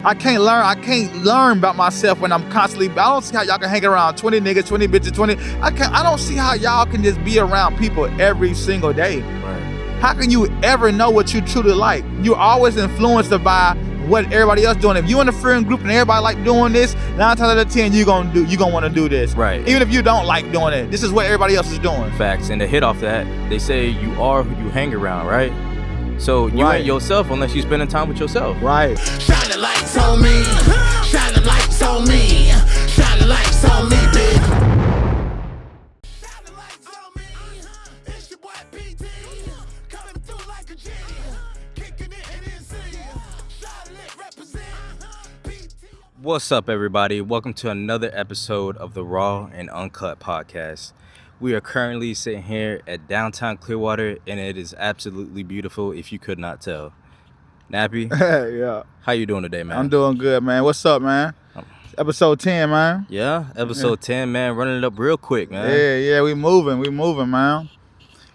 I can't learn about myself when I'm constantly. I don't see how y'all can hang around 20 niggas, 20 bitches, 20. I don't see how y'all can just be around people every single day. Right. How can you ever know what you truly like? You're always influenced by what everybody else doing. If you in a friend group and everybody like doing this, 9 times out of 10 you gonna want to do this. Right. Even if you don't like doing it, this is what everybody else is doing. Facts. And to hit off that, they say you are who you hang around, right? So you ain't yourself unless you spending time with yourself. Right. Shine the lights on me. Shine the lights on me. Shine the lights on me, bitch. Shine the lights on me. It's your boy PT. Coming through like a G. Kicking it in NC. Charlotte represent. PT. What's up, everybody? Welcome to another episode of the Raw and Uncut Podcast. We are currently sitting here at downtown Clearwater, and it is absolutely beautiful if you could not tell. Nappy, Yeah. how you doing today, man? I'm doing good, man. What's up, man? Episode 10, man. Yeah, episode 10, man. Running it up real quick, man. Yeah, we moving, man.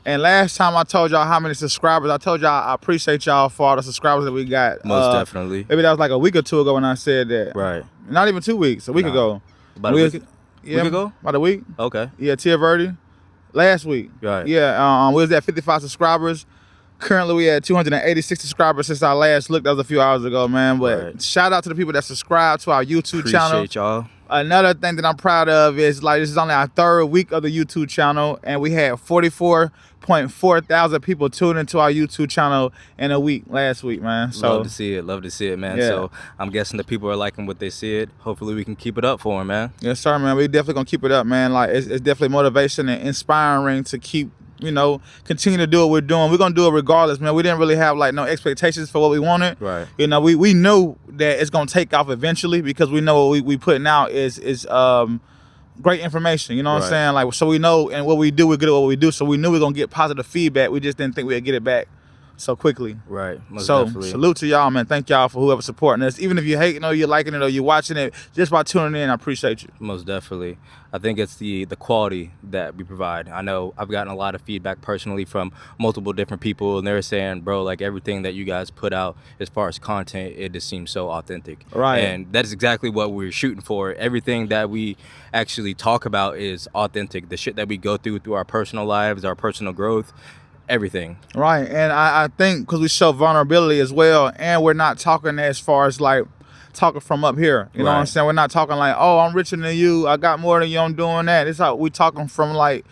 And last time I told y'all how many subscribers, I told y'all I appreciate y'all for all the subscribers that we got. Most definitely. Maybe that was like a week or two ago when I said that. Right. Not even 2 weeks, a week ago. About a week? Yeah, week ago? About a week. Okay. Yeah, Tia Verde. Last week. Right. Yeah, we was at 55 subscribers. Currently, we had 286 subscribers since our last look. That was a few hours ago, man. But shout out to the people that subscribe to our YouTube channel. Appreciate y'all. Another thing that I'm proud of is this is only our third week of the YouTube channel, and we had 44.4 thousand people tune into our YouTube channel in a week last week, man. So love to see it, man. Yeah. So I'm guessing the people are liking what they see it. Hopefully we can keep it up for them, man. yes, sir, man. We definitely gonna keep it up, man. Like it's definitely motivation and inspiring to keep. Continue to do what we're doing. We're gonna do it regardless, man. We didn't really have like no expectations for what we wanted. Right. We knew that it's gonna take off eventually because we know what we putting out is great information. You know what I'm saying? Like, so we know, and what we do, we're good at what we do. So we knew we are gonna get positive feedback. We just didn't think we'd get it back so quickly. Right. Most So definitely. salute to y'all, man. Thank y'all for whoever supporting us. Even if you're hating or you're liking it or you're watching it, just by tuning in, I appreciate you. Most definitely. I think it's the quality that we provide. I know I've gotten a lot of feedback personally from multiple different people, and they're saying, bro, like everything that you guys put out as far as content, it just seems so authentic. Right. And that is exactly what we're shooting for. Everything that we actually talk about is authentic. The shit that we go through our personal lives, our personal growth, everything. Right, and I think because we show vulnerability as well, and we're not talking as far as like talking from up here. You know what I'm saying? We're not talking like, oh, I'm richer than you, I got more than you, I'm doing that. It's like we talking from like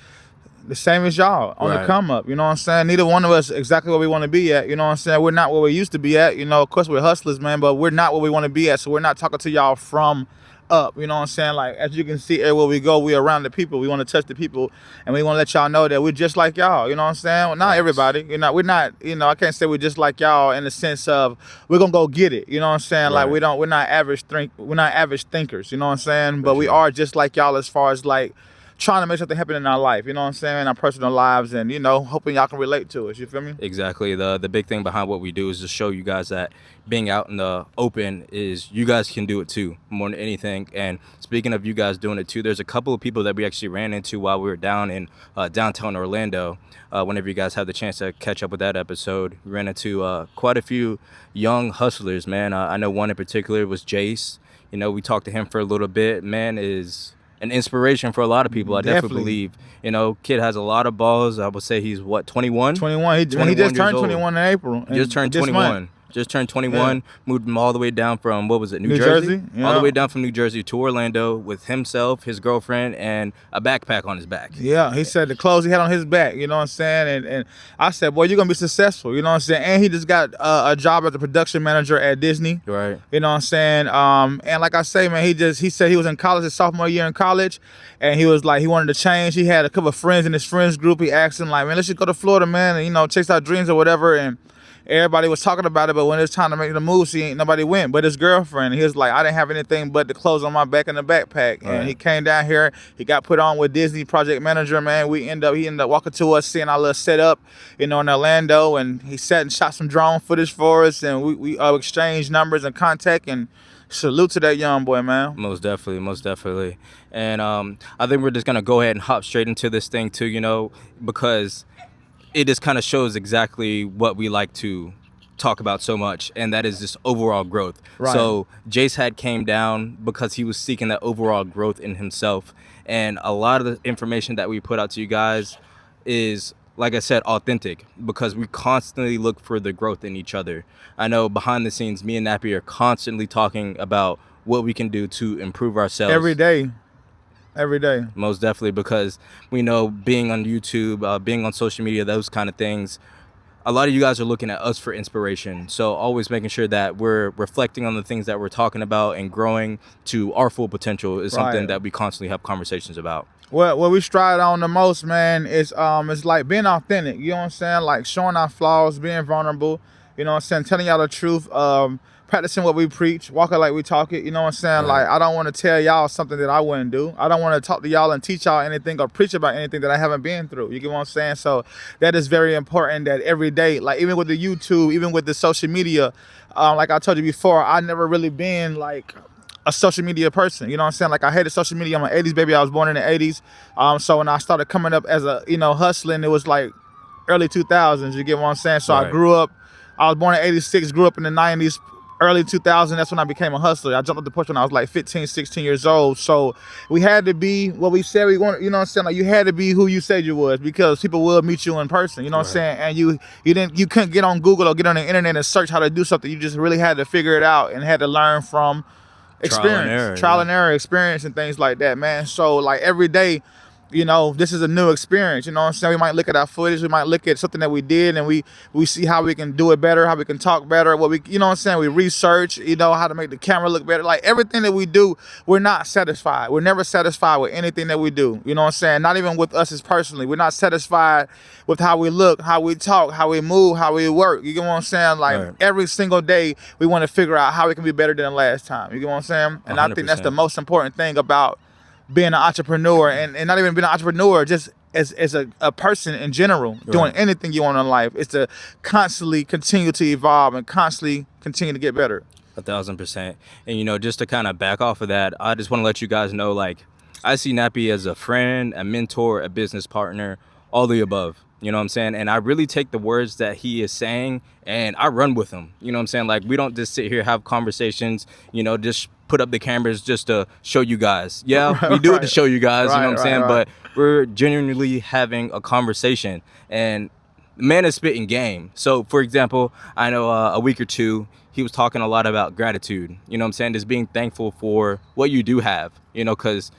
the same as y'all on the come up. You know what I'm saying? Neither one of us exactly where we want to be at. You know what I'm saying? We're not where we used to be at. Of course we're hustlers, man, but we're not where we want to be at. So we're not talking to y'all from up, you know what I'm saying? Like, as you can see, everywhere we go, we're around the people. We want to touch the people, and we want to let y'all know that we're just like y'all. You know what I'm saying? Well, not everybody. We're not. I can't say we're just like y'all in the sense of we're gonna go get it. You know what I'm saying? Like, we're not average thinkers. You know what I'm saying? But we are just like y'all as far as like trying to make something happen in our life, you know what I'm saying, in our personal lives, and hoping y'all can relate to us. You feel me? Exactly. The big thing behind what we do is to show you guys that being out in the open is you guys can do it too, more than anything. And speaking of you guys doing it too, there's a couple of people that we actually ran into while we were down in downtown Orlando. Whenever you guys have the chance to catch up with that episode, we ran into quite a few young hustlers, man. I know one in particular was Jace. We talked to him for a little bit. Man is an inspiration for a lot of people. I definitely believe. Kid has a lot of balls. I would say he's 21? 21. He just turned 21 in April. Just turned 21. Just turned 21, moved him all the way down from, what was it, New Jersey? Yeah. All the way down from New Jersey to Orlando with himself, his girlfriend, and a backpack on his back. Yeah, he said the clothes he had on his back, you know what I'm saying? And I said, boy, you're going to be successful, you know what I'm saying? And he just got a job as the production manager at Disney. Right. You know what I'm saying? And like I say, man, he said he was in college, his sophomore year in college, and he was like, he wanted to change. He had a couple of friends in his friends group. He asked him, like, man, let's just go to Florida, man, and, chase our dreams or whatever. And everybody was talking about it, but when it was time to make the move, nobody went but his girlfriend. He was like, I didn't have anything but the clothes on my back and the backpack. And he came down here, he got put on with Disney project manager, man. He ended up walking to us, seeing our little setup, in Orlando, and he sat and shot some drone footage for us, and we exchanged numbers and contact, and salute to that young boy, man. Most definitely. And I think we're just going to go ahead and hop straight into this thing too, because it just kind of shows exactly what we like to talk about so much, and that is just overall growth. Right. So Jace had came down because he was seeking that overall growth in himself, and a lot of the information that we put out to you guys is, like I said, authentic, because we constantly look for the growth in each other. I know behind the scenes, me and Nappy are constantly talking about what we can do to improve ourselves Every day. most definitely, because we know being on YouTube, being on social media, those kind of things, a lot of you guys are looking at us for inspiration. So always making sure that we're reflecting on the things that we're talking about and growing to our full potential is something Right. that we constantly have conversations about. What we strive on the most, man, is it's like being authentic. You know what I'm saying? Like showing our flaws, being vulnerable. You know what I'm saying? Telling y'all the truth. Practicing what we preach, walking like we talk it. You know what I'm saying? Right. Like I don't want to tell y'all something that I wouldn't do. I don't want to talk to y'all and teach y'all anything or preach about anything that I haven't been through. You get what I'm saying? So that is very important. That every day, like even with the YouTube, even with the social media, like I told you before, I never really been like a social media person. You know what I'm saying? Like I hated social media. I'm an 80s baby. I was born in the 80s. So when I started coming up as a, hustling, it was like early 2000s. You get what I'm saying? So Right. I grew up, I was born in 86, grew up in the 90s, early 2000s. That's when I became a hustler. I jumped up the porch when I was like 15, 16 years old. So we had to be what we said we wanted. You know what I'm saying? Like you had to be who you said you was, because people will meet you in person. You know what I'm saying? And you couldn't get on Google or get on the internet and search how to do something. You just really had to figure it out and had to learn from experience, trial and error experience and things like that, man. So like every day, this is a new experience. You know what I'm saying? We might look at our footage, we might look at something that we did, and we see how we can do it better, how we can talk better, what we, you know what I'm saying? We research, how to make the camera look better. Like everything that we do, we're not satisfied. We're never satisfied with anything that we do. You know what I'm saying? Not even with us as personally. We're not satisfied with how we look, how we talk, how we move, how we work. You get what I'm saying? Like Right. every single day, we want to figure out how we can be better than the last time. You get what I'm saying? And I think that's the 100%. most important thing about being an entrepreneur, and not even being an entrepreneur, just as a person in general, doing Right. anything you want in life, is to constantly continue to evolve and constantly continue to get better. 1,000%. And just to kind of back off of that, I just want to let you guys know, like, I see Nappy as a friend, a mentor, a business partner, all the above. You know what I'm saying? And I really take the words that he is saying and I run with them. You know what I'm saying? Like, we don't just sit here, have conversations, just put up the cameras just to show you guys. Yeah, we do it to show you guys, you know what I'm saying? But we're genuinely having a conversation, and the man is spitting game. So, for example, I know a week or two, he was talking a lot about gratitude. You know what I'm saying? Just being thankful for what you do have, because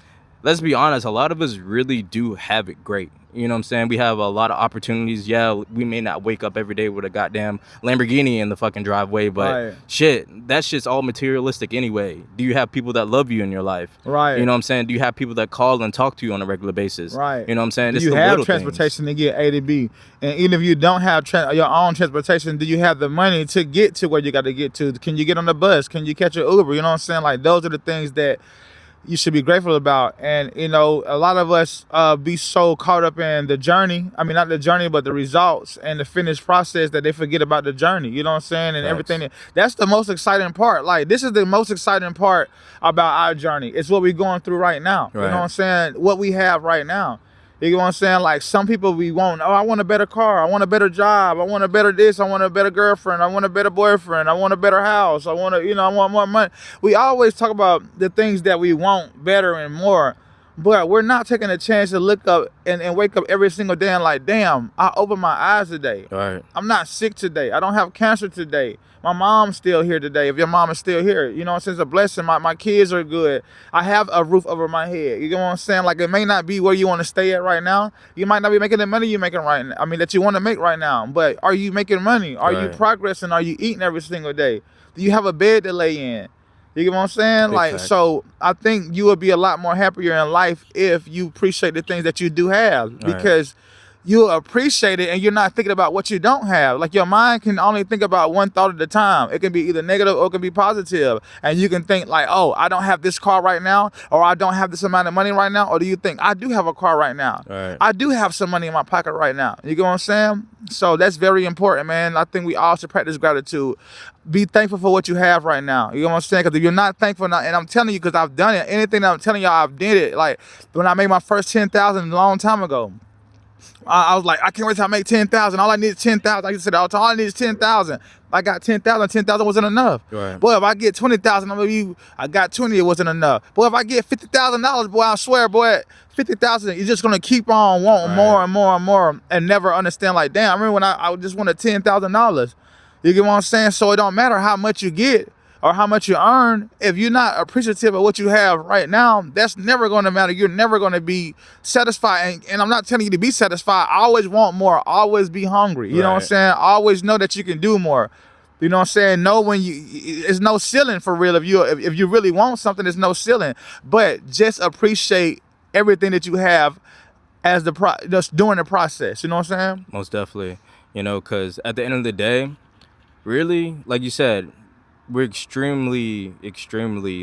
let's be honest, a lot of us really do have it great. You know what I'm saying? We have a lot of opportunities. Yeah, we may not wake up every day with a goddamn Lamborghini in the fucking driveway, but shit, that shit's all materialistic anyway. Do you have people that love you in your life? Right. You know what I'm saying? Do you have people that call and talk to you on a regular basis? Right. You know what I'm saying? Do It's you the have little transportation to get A to B? And even if you don't have your own transportation, do you have the money to get to where you got to get to? Can you get on the bus? Can you catch an Uber? You know what I'm saying? Like, those are the things that you should be grateful about. And a lot of us be so caught up in the journey, I mean not the journey but the results and the finished process, that they forget about the journey. You know what I'm saying? And everything that's the most exciting part. Like, this is the most exciting part about our journey. It's what we're going through right now. You know what I'm saying? What we have right now. You know what I'm saying? Like, some people we want, I want a better car, I want a better job, I want a better this, I want a better girlfriend, I want a better boyfriend, I want a better house, I want I want more money. We always talk about the things that we want better and more, but we're not taking a chance to look up and wake up every single day and like, damn, I opened my eyes today. Right. I'm not sick today. I don't have cancer today. My mom's still here today. If your mom is still here, it's a blessing. My kids are good. I have a roof over my head. You know what I'm saying? Like, it may not be where you want to stay at right now. You might not be making the money you're making right now. I mean, that you want to make right now. But are you making money? Are you progressing? Are you eating every single day? Do you have a bed to lay in? You get what I'm saying? Big facts. So I think you would be a lot more happier in life if you appreciate the things that you do have, because you'll appreciate it and you're not thinking about what you don't have. Like, your mind can only think about one thought at a time. It can be either negative or it can be positive. And you can think like, oh, I don't have this car right now, or I don't have this amount of money right now. Or do you think, I do have a car right now? I do have some money in my pocket right now. You get what I'm saying? So that's very important, man. I think we all should practice gratitude. Be thankful for what you have right now. You know what I'm saying? Because if you're not thankful, and I'm telling you, because I've done it, anything that I'm telling y'all, I've did it. Like, when I made my first $10,000 a long time ago, I was like, I can't wait till I make 10,000. All I need is 10,000. I used to say that all the time. All I need is 10,000. I got 10,000. 10,000 wasn't enough. Right. Boy, if I get 20,000, I got 20. It wasn't enough. Boy, if I get $50,000, boy, I swear, boy, 50,000. You're just gonna keep on wanting more and more and more, and never understand. Like, damn, I remember when I just wanted $10,000. You get what I'm saying? So it don't matter how much you get or how much you earn. If you're not appreciative of what you have right now, that's never going to matter. You're never going to be satisfied. And I'm not telling you to be satisfied. I always want more. Always be hungry. You know what I'm saying? Always know that you can do more. You know what I'm saying? Know when it's no ceiling for real. If you really want something, there's no ceiling. But just appreciate everything that you have as just during the process. You know what I'm saying? Most definitely. You know, because at the end of the day, really, like you said, we're extremely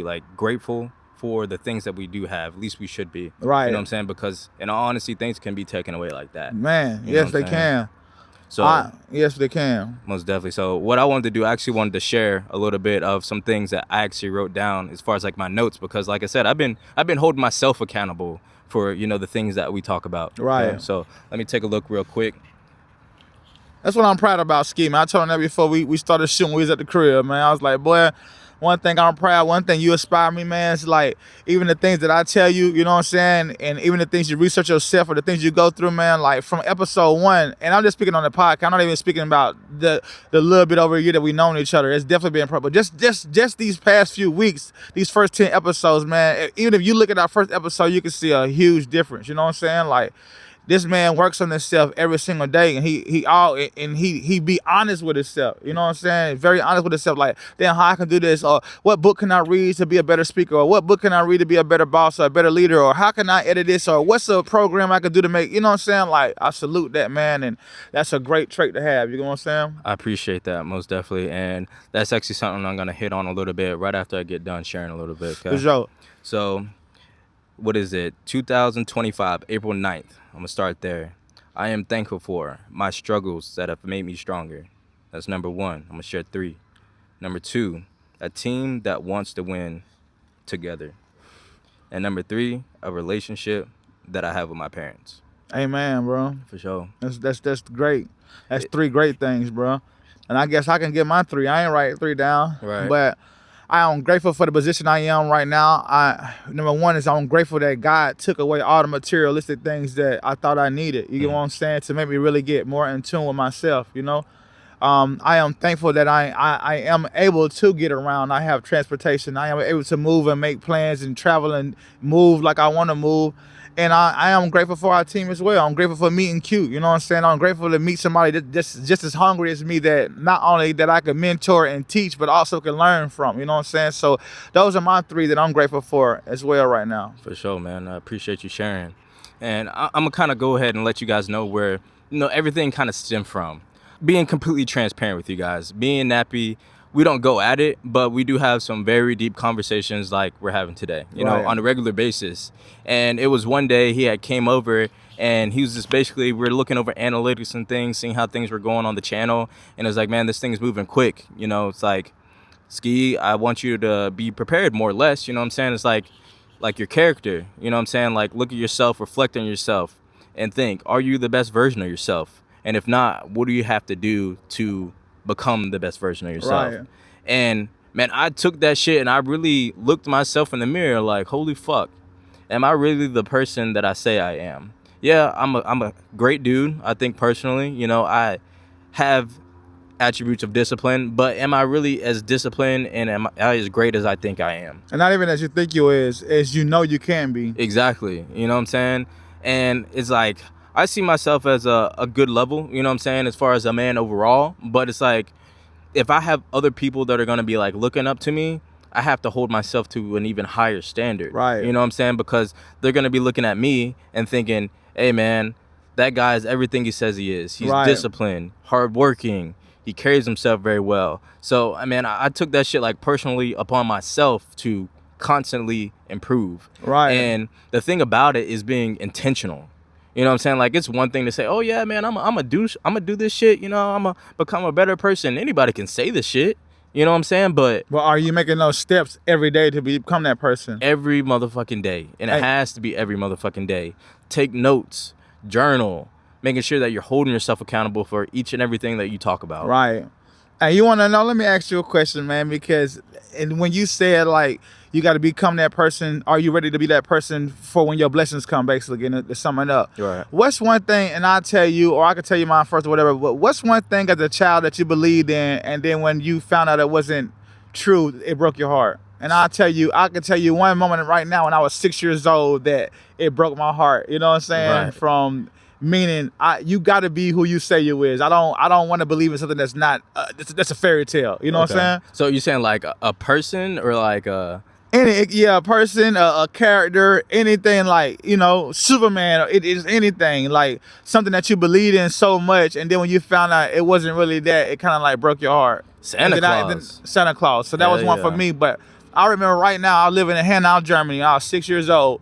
like grateful for the things that we do have. At least we should be. Right. You know what I'm saying? Because in all honesty, things can be taken away like that. Man, You know yes, what I'm they saying? can. So Yes, they can. most definitely. So what I wanted to do, I actually wanted to share a little bit of some things that I actually wrote down as far as like my notes, because like I said, I've been holding myself accountable for, you know, the things that we talk about. Right. Okay? So let me take a look real quick. That's what I'm proud about, Sqii, man. I told him that before we started shooting. We was at the crib, man. I was like, boy, one thing I'm proud, one thing you inspire me, man, is like even the things that I tell you, you know what I'm saying, and even the things you research yourself or the things you go through, man, like from episode 1, and I'm just speaking on the podcast. I'm not even speaking about the little bit over a year that we known each other. It's definitely been proud. But just these past few weeks, these first 10 episodes, man, even if you look at our first episode, you can see a huge difference. You know what I'm saying? Like, this man works on himself every single day, and he be honest with himself. You know what I'm saying? Very honest with himself. Like, damn, how I can do this, or what book can I read to be a better speaker, or what book can I read to be a better boss or a better leader, or how can I edit this, or what's a program I could do to make, you know what I'm saying? Like, I salute that man, and that's a great trait to have. You know what I'm saying? I appreciate that, most definitely. And that's actually something I'm going to hit on a little bit right after I get done sharing a little bit. Okay? For sure. So, what is it? 2025, April 9th. I'm going to start there. I am thankful for my struggles that have made me stronger. That's number 1. I'm going to share 3. Number 2, a team that wants to win together. And number 3, a relationship that I have with my parents. Amen, bro. For sure. That's great. That's 3 great things, bro. And I guess I can get my 3. I ain't write 3 down. Right. But I am grateful for the position I am right now. Number 1 is I'm grateful that God took away all the materialistic things that I thought I needed. You get what I'm saying? To make me really get more in tune with myself, you know? I am thankful that I am able to get around. I have transportation. I am able to move and make plans and travel and move like I want to move. And I am grateful for our team as well. I'm grateful for meeting Q. You know what I'm saying? I'm grateful to meet somebody that's just as hungry as me, that not only that I can mentor and teach, but also can learn from. You know what I'm saying? So those are my 3 that I'm grateful for as well right now. For sure, man. I appreciate you sharing. And I'm going to kind of go ahead and let you guys know where, you know, everything kind of stemmed from. Being completely transparent with you guys. Being Nappy, we don't go at it, but we do have some very deep conversations like we're having today, you know, on a regular basis. And it was one day he had came over and he was just basically, we were looking over analytics and things, seeing how things were going on the channel. And it was like, man, this thing's moving quick. You know, it's like, Sqii, I want you to be prepared more or less. You know what I'm saying? It's like your character, you know what I'm saying? Like, look at yourself, reflect on yourself and think, are you the best version of yourself? And if not, what do you have to do to become the best version of yourself? Right. And man, I took that shit and I really looked myself in the mirror like, holy fuck, am I really the person that I say I am? Yeah, I'm a great dude, I think personally. You know, I have attributes of discipline, but am I really as disciplined and am I as great as I think I am? And not even as you think you is, as you know you can be. Exactly. You know what I'm saying? And it's like, I see myself as a good level, you know what I'm saying, as far as a man overall. But it's like, if I have other people that are going to be like looking up to me, I have to hold myself to an even higher standard. Right. You know what I'm saying? Because they're going to be looking at me and thinking, hey, man, that guy is everything he says he is. He's disciplined, hardworking. He carries himself very well. So, I mean, I took that shit like personally upon myself to constantly improve. Right. And the thing about it is being intentional. You know what I'm saying? Like, it's one thing to say, oh, yeah, man, I'm a do this shit. You know, I'm going to become a better person. Anybody can say this shit. You know what I'm saying? But are you making those steps every day to become that person? Every motherfucking day. And it has to be every motherfucking day. Take notes, journal, making sure that you're holding yourself accountable for each and everything that you talk about. Right. And you want to know, let me ask you a question, man, because when you said, like, you got to become that person, are you ready to be that person for when your blessings come, basically, and to sum it up? Right. What's one thing, and I'll tell you, or I can tell you mine first or whatever, but what's one thing as a child that you believed in, and then when you found out it wasn't true, it broke your heart? And I can tell you one moment right now when I was 6 years old that it broke my heart. You know what I'm saying? Right. From meaning, you got to be who you say you is. I don't want to believe in something that's not. That's a fairy tale. You know what I'm saying? So you're saying like a person or like a a person, a character, anything, like, you know, Superman. It is anything, like something that you believed in so much, and then when you found out it wasn't really that, it kind of like broke your heart. Santa Claus. Santa Claus. So that was one for me. But I remember right now, I live in Hanau, Germany. I was 6 years old.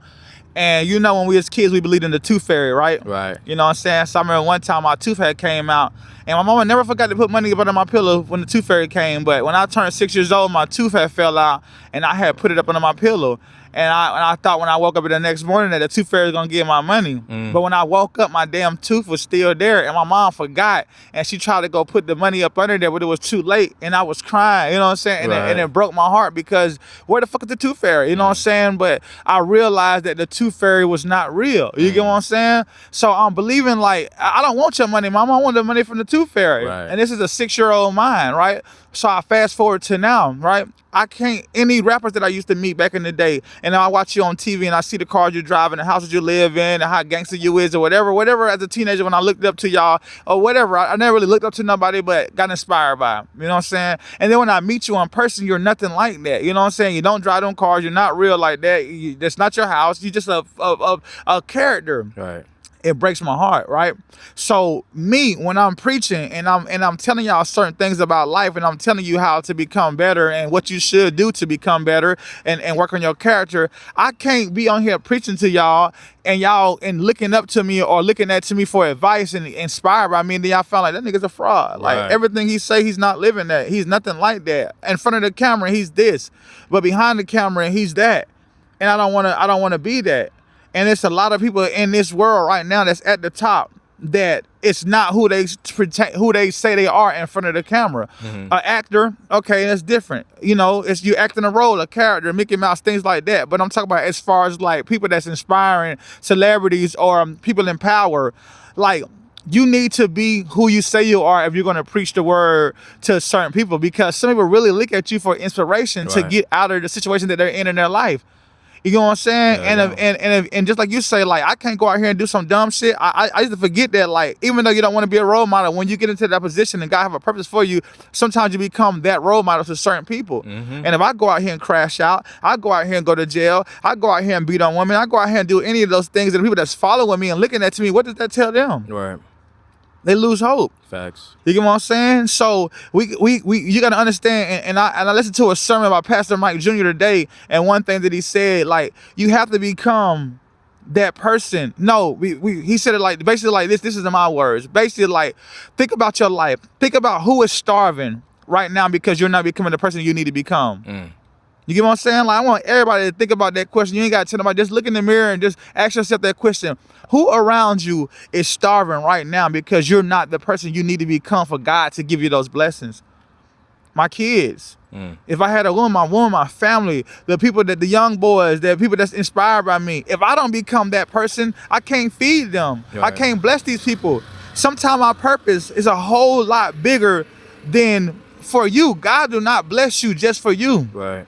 And you know, when we was kids, we believed in the tooth fairy, right? Right. You know what I'm saying? So I remember one time my tooth had came out, and my mama never forgot to put money up under my pillow when the tooth fairy came. But when I turned 6 years old, my tooth had fell out, and I had put it up under my pillow. And I thought when I woke up the next morning that the tooth fairy was gonna get my money. But when I woke up, my damn tooth was still there, and my mom forgot, and she tried to go put the money up under there, but it was too late, and I was crying. You know what I'm saying? And it broke my heart, because where the fuck is the tooth fairy? You know what I'm saying? But I realized that the tooth fairy was not real. You get what I'm saying? So I'm believing, like, I don't want your money, mama. I want the money from the tooth fairy. Right. And this is a 6-year-old mind, right? So I fast forward to now, right? I can't, any rappers that I used to meet back in the day, and I watch you on TV and I see the cars you drive and the houses you live in and how gangster you is or whatever as a teenager when I looked up to y'all or whatever. I never really looked up to nobody but got inspired by them. You know what I'm saying? And then when I meet you in person, you're nothing like that. You know what I'm saying? You don't drive them cars. You're not real like that. That's not your house. You're just a character. Right. It breaks my heart, right? So me, when I'm preaching and I'm telling y'all certain things about life, and I'm telling you how to become better and what you should do to become better and work on your character, I can't be on here preaching to y'all and looking up to me or looking at to me for advice and inspired by me, and then y'all feel like that nigga's a fraud. Like everything he say, he's not living that. He's nothing like that. In front of the camera, he's this, but behind the camera, he's that. And I don't want to be that. And it's a lot of people in this world right now that's at the top that it's not who they say they are in front of the camera. An actor, okay, that's different. You know, it's you acting a role, a character, Mickey Mouse, things like that. But I'm talking about as far as like people that's inspiring, celebrities or people in power, like, you need to be who you say you are if you're going to preach the word to certain people, because some people really look at you for inspiration to get out of the situation that they're in their life. You know what I'm saying? And just like you say, like, I can't go out here and do some dumb shit. I used to forget that, like, even though you don't want to be a role model, when you get into that position and God have a purpose for you, sometimes you become that role model to certain people. And if I go out here and crash out, I go out here and go to jail, I go out here and beat on women, I go out here and do any of those things, and the people that's following me and looking at me, what does that tell them? Right. They lose hope. Facts. You get what I'm saying? So you gotta understand. And I listened to a sermon by Pastor Mike Jr. today, and one thing that he said, like, you have to become that person. No, he said it like basically like this. This is in my words. Basically, like, think about your life. Think about who is starving right now because you're not becoming the person you need to become. You get what I'm saying? Like, I want everybody to think about that question. You ain't got to tell nobody. Just look in the mirror and just ask yourself that question. Who around you is starving right now because you're not the person you need to become for God to give you those blessings? My kids. If I had a woman, my family, the young boys, the people that's inspired by me. If I don't become that person, I can't feed them. I can't bless these people. Sometimes our purpose is a whole lot bigger than for you. God do not bless you just for you. Right.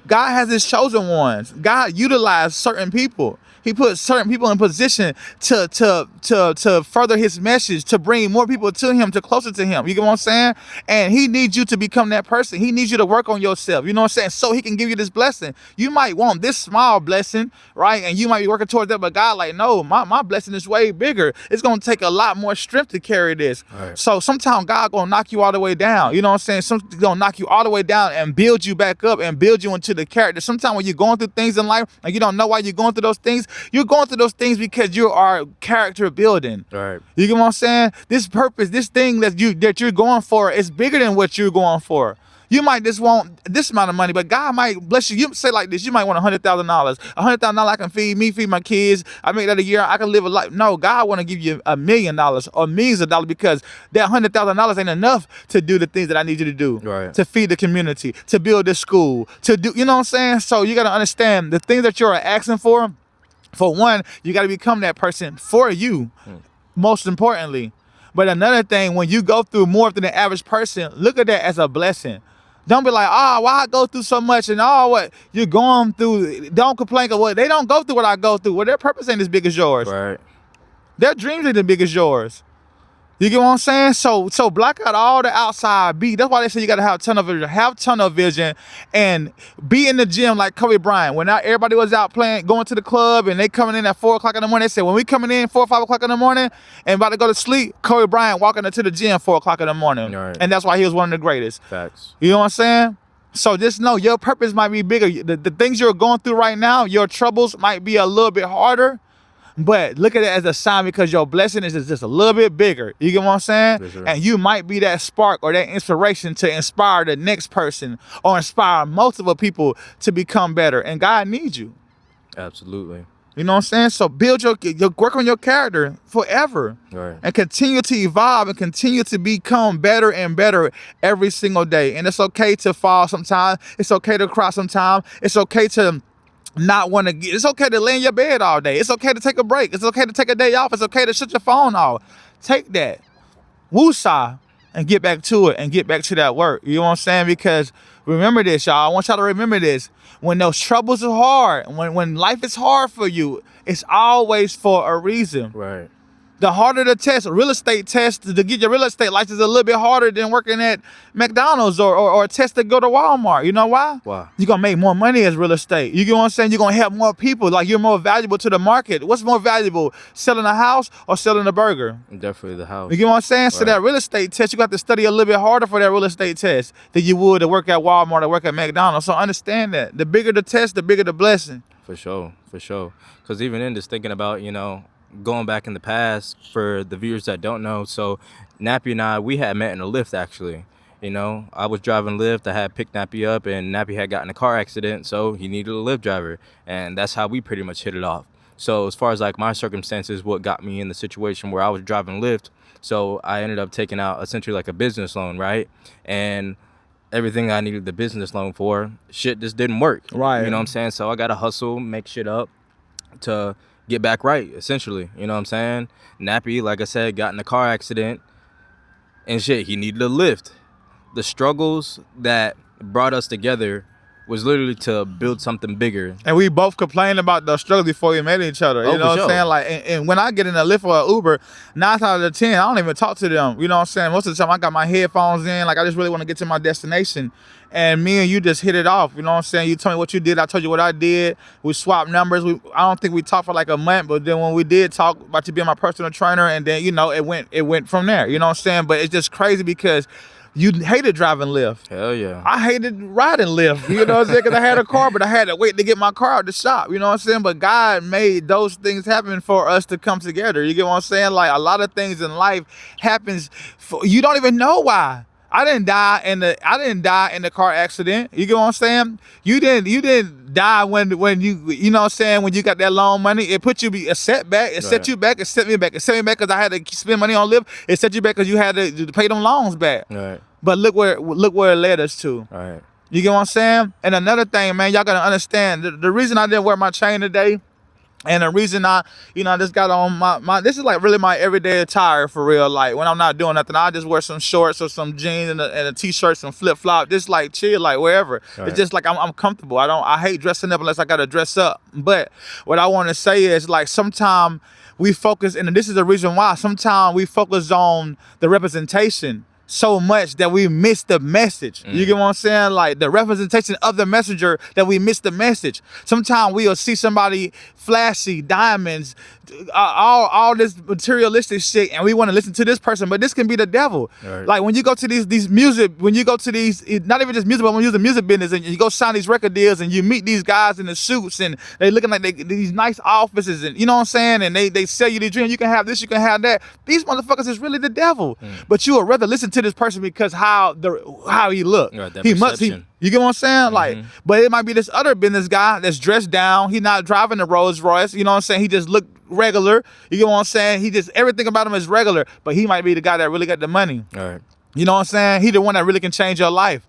God has his chosen ones. God utilized certain people. He put certain people in position to further his message, to bring more people to him, to closer to him. You get what I'm saying? And he needs you to become that person. He needs you to work on yourself. You know what I'm saying? So he can give you this blessing. You might want this small blessing, right? And you might be working towards that, but God like, no, my blessing is way bigger. It's going to take a lot more strength to carry this. Right. So sometimes God going to knock you all the way down. You know what I'm saying? Something's going to knock you all the way down and build you back up and build you into the character. Sometimes when you're going through things in life and you don't know why you're going through those things, you're going through those things because you are character building. Right. You get what I'm saying? This purpose, this thing that you're going for is bigger than what you're going for. You might just want this amount of money, but God might bless you. You say like this, you might want $100,000. $100,000 I can feed me, feed my kids. I make that a year, I can live a life. No, God want to give you $1 million or millions of dollars, because that $100,000 ain't enough to do the things that I need you to do. Right. To feed the community, to build this school, to do, you know what I'm saying? So you got to understand the things that you're asking for one, you got to become that person for you, most importantly. But another thing, when you go through more than the average person, look at that as a blessing. Don't be like, why I go through so much and what you're going through. Don't complain because what they don't go through what I go through. Well, their purpose ain't as big as yours. Right. Their dreams ain't as big as yours. You get what I'm saying? So block out all the outside beat. That's why they say you gotta have tunnel vision. Have tunnel vision and be in the gym like Kobe Bryant. When everybody was out playing, going to the club, and they coming in at 4 o'clock in the morning, they said when we coming in 4 or 5 o'clock in the morning and about to go to sleep, Kobe Bryant walking into the gym 4 o'clock in the morning. Right. And that's why he was one of the greatest. Facts. You know what I'm saying? So just know your purpose might be bigger. The things you're going through right now, your troubles might be a little bit harder. But look at it as a sign, because your blessing is just a little bit bigger. You get what I'm saying? Yes, sir. And you might be that spark or that inspiration to inspire the next person or inspire multiple people to become better. And God needs you. Absolutely. You know what I'm saying? So build your work on your character forever. Right. And continue to evolve and continue to become better and better every single day. And it's okay to fall sometimes. It's okay to cry sometimes. It's okay to not want to get, it's okay to lay in your bed all day. It's okay to take a break. It's okay to take a day off. It's okay to shut your phone off. Take that woosah and get back to it and get back to that work. You know what I'm saying? Because remember this, y'all. I want y'all to remember this. When those troubles are hard, when life is hard for you, it's always for a reason. Right. The harder the test, real estate test to get your real estate license is a little bit harder than working at McDonald's or a test to go to Walmart. You know why? Why? You're going to make more money as real estate. You get what I'm saying? You're going to help more people. Like, you're more valuable to the market. What's more valuable, selling a house or selling a burger? Definitely the house. You get what I'm saying? Right. So that real estate test, you got to study a little bit harder for that real estate test than you would to work at Walmart or work at McDonald's. So understand that. The bigger the test, the bigger the blessing. For sure. Because even in just thinking about, going back in the past, for the viewers that don't know, so Nappy and I, we had met in a Lyft, actually. I was driving Lyft. I had picked Nappy up, and Nappy had gotten in a car accident, so he needed a Lyft driver, and that's how we pretty much hit it off. So as far as like my circumstances, what got me in the situation where I was driving Lyft, so I ended up taking out essentially like a business loan, right? And everything I needed the business loan for, shit just didn't work. Right. You know what I'm saying? So I got to hustle, make shit up to get back right, essentially. You know what I'm saying? Nappy, like I said, got in a car accident and shit, he needed a lift. The struggles that brought us together was literally to build something bigger. And we both complained about the struggle before we met each other. You know what I'm saying? Like, and when I get in a Lyft or an Uber, 9 out of 10, I don't even talk to them. You know what I'm saying? Most of the time I got my headphones in. Like, I just really want to get to my destination. And me and you just hit it off. You know what I'm saying? You told me what you did. I told you what I did. We swapped numbers. I don't think we talked for like a month, but then when we did talk about you being my personal trainer, and then, it went from there. You know what I'm saying? But it's just crazy because you hated driving Lyft. Hell yeah. I hated riding Lyft. You know what I'm saying? Because I had a car, but I had to wait to get my car out the shop. You know what I'm saying? But God made those things happen for us to come together. You get what I'm saying? Like, a lot of things in life happens you don't even know why. I didn't die in the car accident. You get what I'm saying? You didn't die when you know what I'm saying, when you got that loan money. It put you a setback. It set you back. It set me back. It set me back because I had to spend money on Lyft. It set you back because you had to pay them loans back. Right. But look where it led us to. Right. You get what I'm saying? And another thing, man, y'all gotta understand the reason I didn't wear my chain today. And the reason I just got on my this is like really my everyday attire for real. Like, when I'm not doing nothing, I just wear some shorts or some jeans and a t-shirt, some flip-flop, just like chill, like wherever. Right. It's just like I'm comfortable. I hate dressing up unless I gotta dress up. But what I want to say is, like, sometimes we focus, and this is the reason why, sometimes we focus on the representation so much that we miss the message. You get what I'm saying? Like, the representation of the messenger, that we miss the message. Sometimes we'll see somebody flashy, diamonds, all this materialistic shit, and we want to listen to this person, but this can be the devil. Right. Like, when you go to these music, when you go to these, not even just music, but when you use the music business and you go sign these record deals and you meet these guys in the suits and they looking like these nice offices, and you know what I'm saying, and they sell you the dream, you can have this, you can have that. These motherfuckers is really the devil. But you would rather listen to to this person because how he look. Right, that You perception. get what I'm saying? Like, but it might be this other business guy that's dressed down. He's not driving the Rolls Royce. You know what I'm saying? He just look regular. You get what I'm saying? He just, everything about him is regular, but he might be the guy that really got the money. All right. You know what I'm saying? He the one that really can change your life.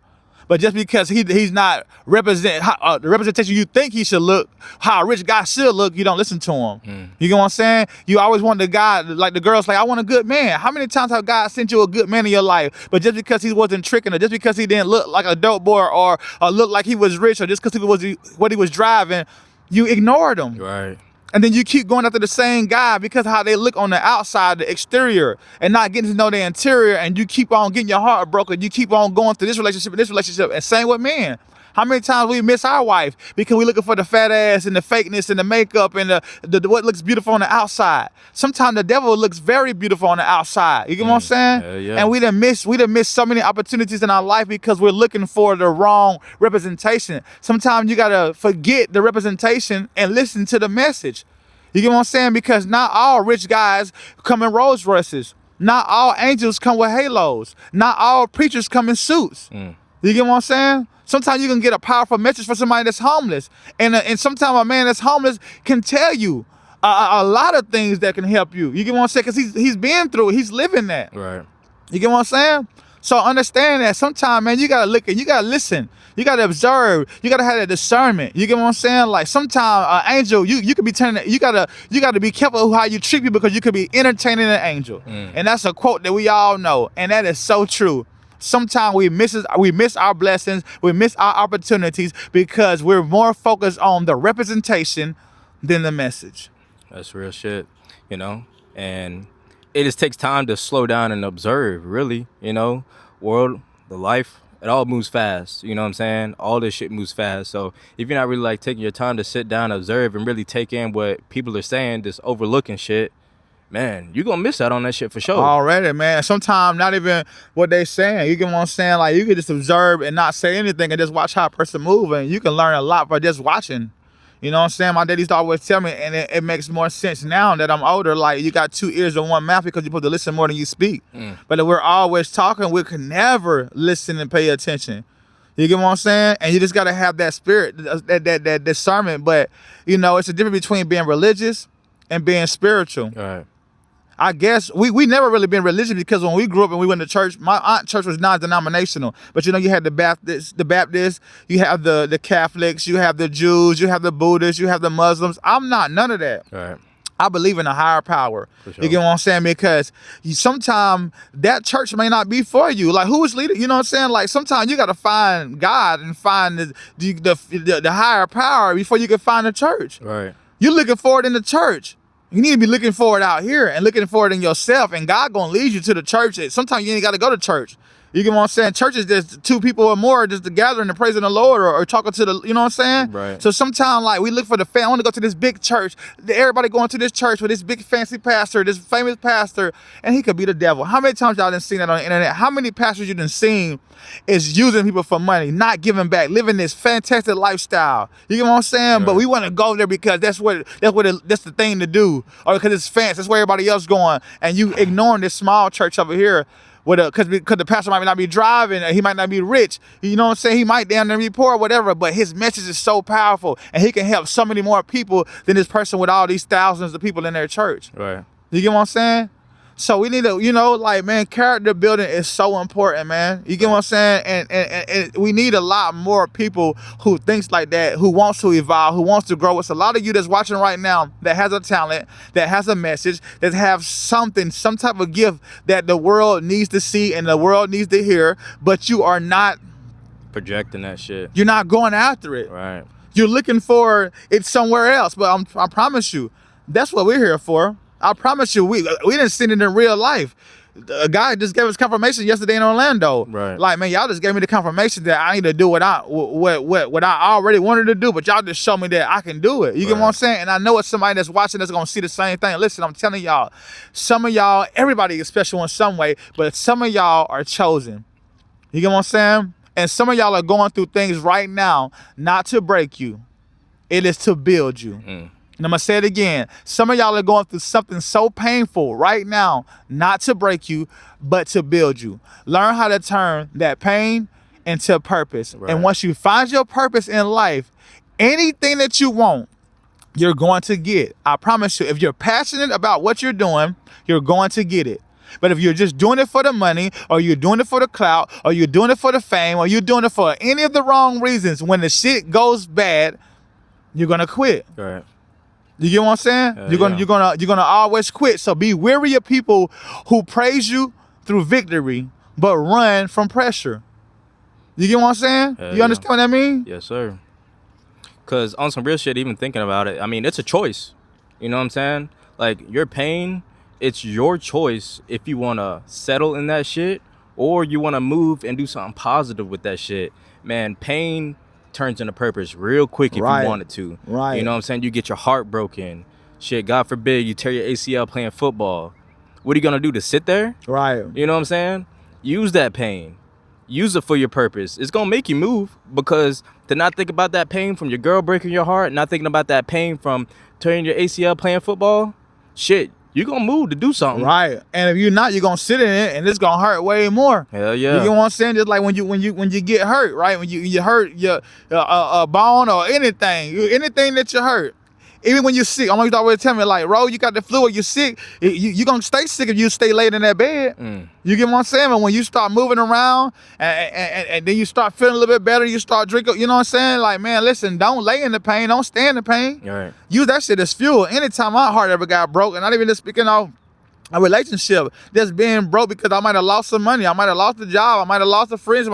But just because he's not the representation you think he should look, how a rich guy should look, you don't listen to him. You get what I'm saying? You always want the guy, like the girls, like, I want a good man. How many times have God sent you a good man in your life? But just because he wasn't tricking her, just because he didn't look like a dope boy or look like he was rich, or just because he was what he was driving, you ignored him. Right. And then you keep going after the same guy because how they look on the outside, the exterior, and not getting to know their interior, and you keep on getting your heart broken. You keep on going through this relationship and this relationship. And same with men. How many times we miss our wife because we looking for the fat ass and the fakeness and the makeup and the what looks beautiful on the outside? Sometimes the devil looks very beautiful on the outside. You get what I'm saying? Yeah. And we done miss so many opportunities in our life because we're looking for the wrong representation. Sometimes you gotta forget the representation and listen to the message. You get what I'm saying? Because not all rich guys come in Rolls Royces. Not all angels come with halos. Not all preachers come in suits. You get what I'm saying? Sometimes you can get a powerful message for somebody that's homeless. And sometimes a man that's homeless can tell you a lot of things that can help you. You get what I'm saying? Because he's been through it. He's living that. Right. You get what I'm saying? So understand that sometimes, man, you gotta look and you gotta listen. You gotta observe. You gotta have that discernment. You get what I'm saying? Like sometimes, angel, you could be turning. You gotta be careful how you treat people because you could be entertaining an angel. And that's a quote that we all know, and that is so true. Sometimes we miss our blessings, we miss our opportunities because we're more focused on the representation than the message. That's real shit, you know? And it just takes time to slow down and observe, really, you know? The life, it all moves fast, you know what I'm saying? All this shit moves fast. So if you're not really like taking your time to sit down, observe, and really take in what people are saying, just overlooking shit, man, you're gonna miss out on that shit for sure. Already, man. Sometimes not even what they saying. You get what I'm saying? Like you can just observe and not say anything and just watch how a person move, and you can learn a lot by just watching. You know what I'm saying? My dad used to always tell me, and it makes more sense now that I'm older, like you got 2 ears and 1 mouth because you're supposed to listen more than you speak. But if we're always talking, we can never listen and pay attention. You get what I'm saying? And you just gotta have that spirit, that discernment. But you know, it's a difference between being religious and being spiritual. All right. I guess we never really been religious because when we grew up and we went to church, my aunt's church was non-denominational. But you know, you had the Baptists, you have the Catholics, you have the Jews, you have the Buddhists, you have the Muslims. I'm not none of that. All right. I believe in a higher power. Sure. You get what I'm saying? Because sometimes that church may not be for you. Like who is leading? You know what I'm saying? Like sometimes you got to find God and find the higher power before you can find the church. Right. You're looking for it in the church. You need to be looking for it out here and looking for it in yourself. And God gonna lead you to the church. Sometimes you ain't got to go to church. You get what I'm saying? Church is just 2 people or more just gathering and praising the Lord or talking to the, you know what I'm saying? Right. So sometimes like we look for I want to go to this big church. Everybody going to this church with this big fancy pastor, this famous pastor, and he could be the devil. How many times y'all done seen that on the internet? How many pastors you done seen is using people for money, not giving back, living this fantastic lifestyle? You get what I'm saying? Right. But we want to go there because that's the thing to do, or because it's fancy. That's where everybody else going, and you ignoring this small church over here. Because the pastor might not be driving, he might not be rich, you know what I'm saying? He might down there be poor or whatever, but his message is so powerful, and he can help so many more people than this person with all these thousands of people in their church. Right. You get what I'm saying? So we need to, you know, like, man, character building is so important, man. You get what I'm saying? And we need a lot more people who thinks like that, who wants to evolve, who wants to grow. It's a lot of you that's watching right now that has a talent, that has a message, that have something, some type of gift that the world needs to see and the world needs to hear, but you are not Projecting that shit. You're not going after it. Right. You're looking for it somewhere else. But I promise you, that's what we're here for. I promise you, we didn't see it in real life. A guy just gave us confirmation yesterday in Orlando. Right. Like, man, y'all just gave me the confirmation that I need to do what I already wanted to do, but y'all just show me that I can do it. You get what I'm saying? And I know it's somebody that's watching that's gonna see the same thing. Listen, I'm telling y'all, some of y'all, everybody is special in some way, but some of y'all are chosen. You get what I'm saying? And some of y'all are going through things right now, not to break you. It is to build you. And I'm going to say it again. Some of y'all are going through something so painful right now, not to break you, but to build you. Learn how to turn that pain into purpose. Right. And once you find your purpose in life, anything that you want, you're going to get. I promise you, if you're passionate about what you're doing, you're going to get it. But if you're just doing it for the money, or you're doing it for the clout, or you're doing it for the fame, or you're doing it for any of the wrong reasons, when the shit goes bad, you're going to quit. Right. You get what I'm saying? You're gonna always quit. So be wary of people who praise you through victory, but run from pressure. You get what I'm saying? You understand what I mean? Yes, sir. Cause on some real shit, even thinking about it, I mean, it's a choice. You know what I'm saying? Like your pain, it's your choice if you wanna settle in that shit or you wanna move and do something positive with that shit. Man, pain turns into purpose real quick if you wanted to. Right. You know what I'm saying? You get your heart broken. Shit, God forbid you tear your ACL playing football. What are you gonna do, to sit there? Right. You know what I'm saying? Use that pain. Use it for your purpose. It's gonna make you move, because to not think about that pain from your girl breaking your heart, not thinking about that pain from tearing your ACL playing football, shit, you're gonna move to do something. Right. And if you're not, you're gonna sit in it and it's gonna hurt way more. Hell yeah. You know what I'm saying? Just like when you get hurt, right? When you hurt your bone or anything that you hurt. Even when you're sick, I'm always always tell me, like, Ro, you got the flu or you're sick, you're going to stay sick if you stay laid in that bed. You get what I'm saying? But when you start moving around and then you start feeling a little bit better, you start drinking, you know what I'm saying? Like, man, listen, don't lay in the pain. Don't stay in the pain. Right. Use that shit as fuel. Anytime my heart ever got broke, and not even just speaking of a relationship that's being broke because I might have lost some money, I might have lost a job, I might have lost a friend,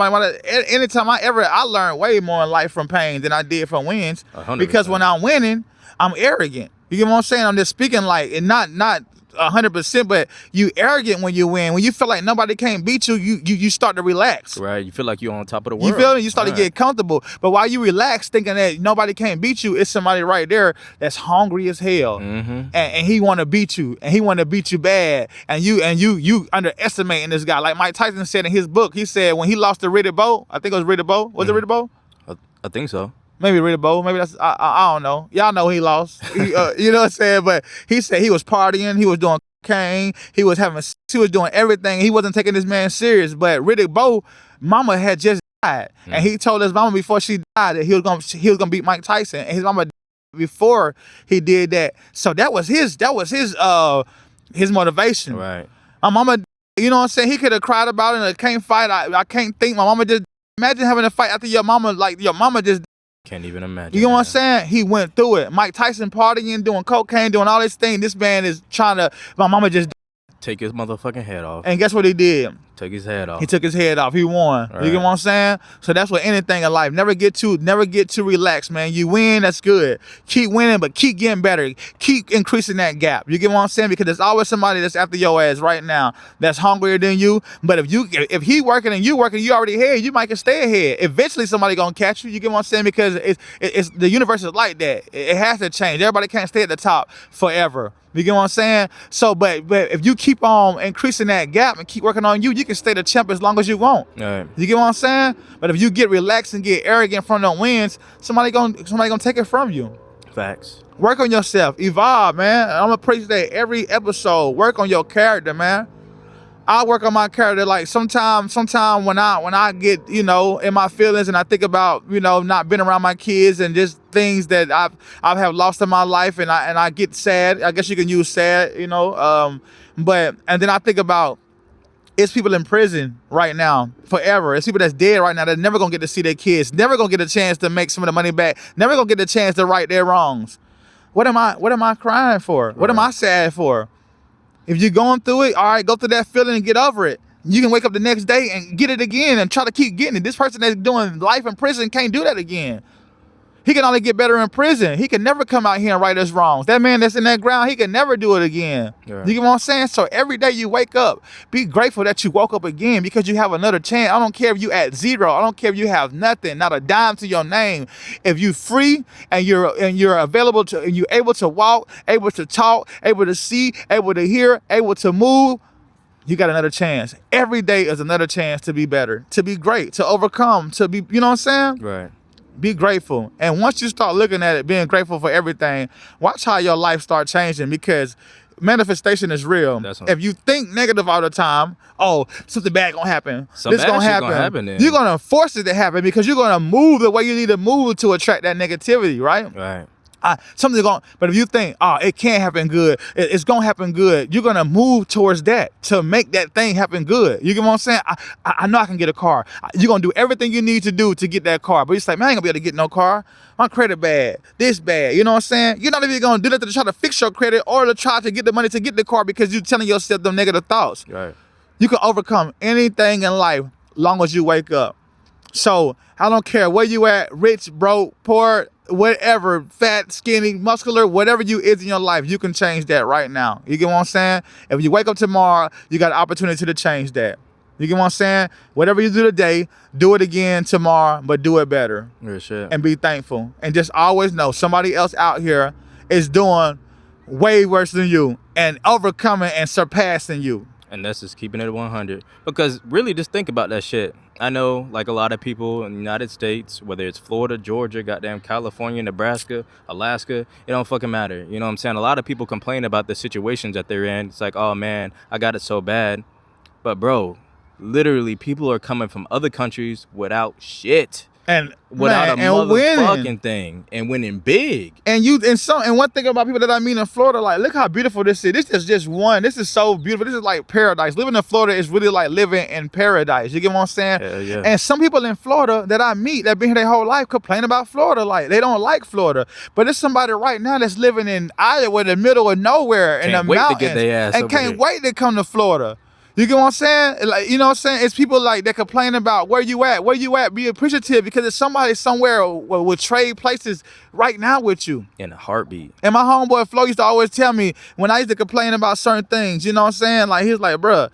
anytime I learned way more in life from pain than I did from wins. 100%. Because when I'm winning, I'm arrogant. You get what I'm saying? I'm just speaking like, and not 100%, but you arrogant when you win. When you feel like nobody can't beat you, you start to relax. Right. You feel like you're on top of the world. You feel me? You start to get comfortable. But while you relax, thinking that nobody can't beat you, it's somebody right there that's hungry as hell, and he want to beat you, and he want to beat you bad, and you underestimating this guy. Like Mike Tyson said in his book, he said when he lost to Riddick Bowe, I think it was Riddick Bowe. Was it Riddick Bowe? I think so. Maybe Riddick Bowe. Maybe that's I don't know. Y'all know he lost. You know what I'm saying? But he said he was partying. He was doing cocaine. He was doing everything. He wasn't taking this man serious. But Riddick Bowe, mama had just died, and he told his mama before she died that he was gonna beat Mike Tyson. And his mama died before he did that. So that was his motivation. Right. My mama, you know what I'm saying? He could have cried about it and can't fight. I can't think. My mama just imagine having a fight after your mama just. Can't even imagine. You know what I'm saying? He went through it. Mike Tyson partying, doing cocaine, doing all this thing. This man is trying to. My mama just take his motherfucking head off. And guess what he did? Took his head off. He took his head off. He won. Right. You get what I'm saying? So that's what anything in life. Never get too relaxed, man. You win, that's good. Keep winning, but keep getting better. Keep increasing that gap. You get what I'm saying? Because there's always somebody that's after your ass right now that's hungrier than you. But if he working and you working, you already ahead, you might can stay ahead. Eventually somebody gonna catch you. You get what I'm saying? Because it's the universe is like that. It has to change. Everybody can't stay at the top forever. You get what I'm saying? So, but if you keep on increasing that gap and keep working on you can stay the champ as long as you want. Right. You get what I'm saying? But if you get relaxed and get arrogant from the wins, somebody gonna take it from you. Facts. Work on yourself. Evolve, man. I'm gonna preach that every episode. Work on your character, man. I work on my character. Like sometime when I get, in my feelings and I think about, not being around my kids and just things that I have lost in my life and I get sad. I guess you can use sad, and then I think about it's people in prison right now forever. It's people that's dead right now that never gonna get to see their kids, never gonna get a chance to make some of the money back, never gonna get a chance to right their wrongs. What am I crying for? Right. What am I sad for? If you're going through it, all right, go through that feeling and get over it. You can wake up the next day and get it again and try to keep getting it. This person that's doing life in prison can't do that again. He can only get better in prison. He can never come out here and right his wrongs. That man that's in that ground, he can never do it again. Yeah. You get what I'm saying? So every day you wake up, be grateful that you woke up again because you have another chance. I don't care if you at zero. I don't care if you have nothing, not a dime to your name. If you free and you're available to, and you're able to walk, able to talk, able to see, able to hear, able to move, you got another chance. Every day is another chance to be better, to be great, to overcome, to be, you know what I'm saying? Right. Be grateful. And once you start looking at it, being grateful for everything, watch how your life start changing, because manifestation is real. If you think negative all the time, oh, something bad gonna happen. This gonna happen. You're gonna force it to happen because you're gonna move the way you need to move to attract that negativity, right? Right. Something's going, but if you think, oh, it can't happen good, it's gonna happen good, you're gonna move towards that to make that thing happen good. You get what I'm saying? I know I can get a car. You're gonna do everything you need to do to get that car, but you're like, man, I ain't gonna be able to get no car. My credit bad, this bad. You know what I'm saying? You're not even gonna do that to try to fix your credit or to try to get the money to get the car because you're telling yourself them negative thoughts. Right. You can overcome anything in life long as you wake up. So I don't care where you at, rich, broke, poor, whatever, fat, skinny, muscular, whatever you is in your life, you can change that right now. You get what I'm saying? If you wake up tomorrow, you got an opportunity to change that. You get what I'm saying? Whatever you do today, do it again tomorrow, but do it better. Real shit. And be thankful. And just always know somebody else out here is doing way worse than you and overcoming and surpassing you. And that's just keeping it 100. Because really, just think about that shit. I know, like, a lot of people in the United States, whether it's Florida, Georgia, goddamn California, Nebraska, Alaska, it don't fucking matter. You know what I'm saying? A lot of people complain about the situations that they're in. It's like, oh, man, I got it so bad. But, bro, literally, people are coming from other countries without shit. And without man, a motherfucking winning. thing and winning big. And one thing about people that I meet in Florida, like, look how beautiful this is. This is just one. This is so beautiful. This is like paradise. Living in Florida is really like living in paradise. You get what I'm saying? Hell yeah. And some people in Florida that I meet that been here their whole life complain about Florida. Like, they don't like Florida. But there's somebody right now that's living in Iowa, in the middle of nowhere, in the mountains, can't wait to get their ass and over can't there. wait to come to Florida. You get what I'm saying? Like, you know what I'm saying? It's people like that complain about where you at. Where you at? Be appreciative because it's somebody somewhere will trade places right now with you. In a heartbeat. And my homeboy Flo used to always tell me when I used to complain about certain things, you know what I'm saying? Like, he was like, bruh,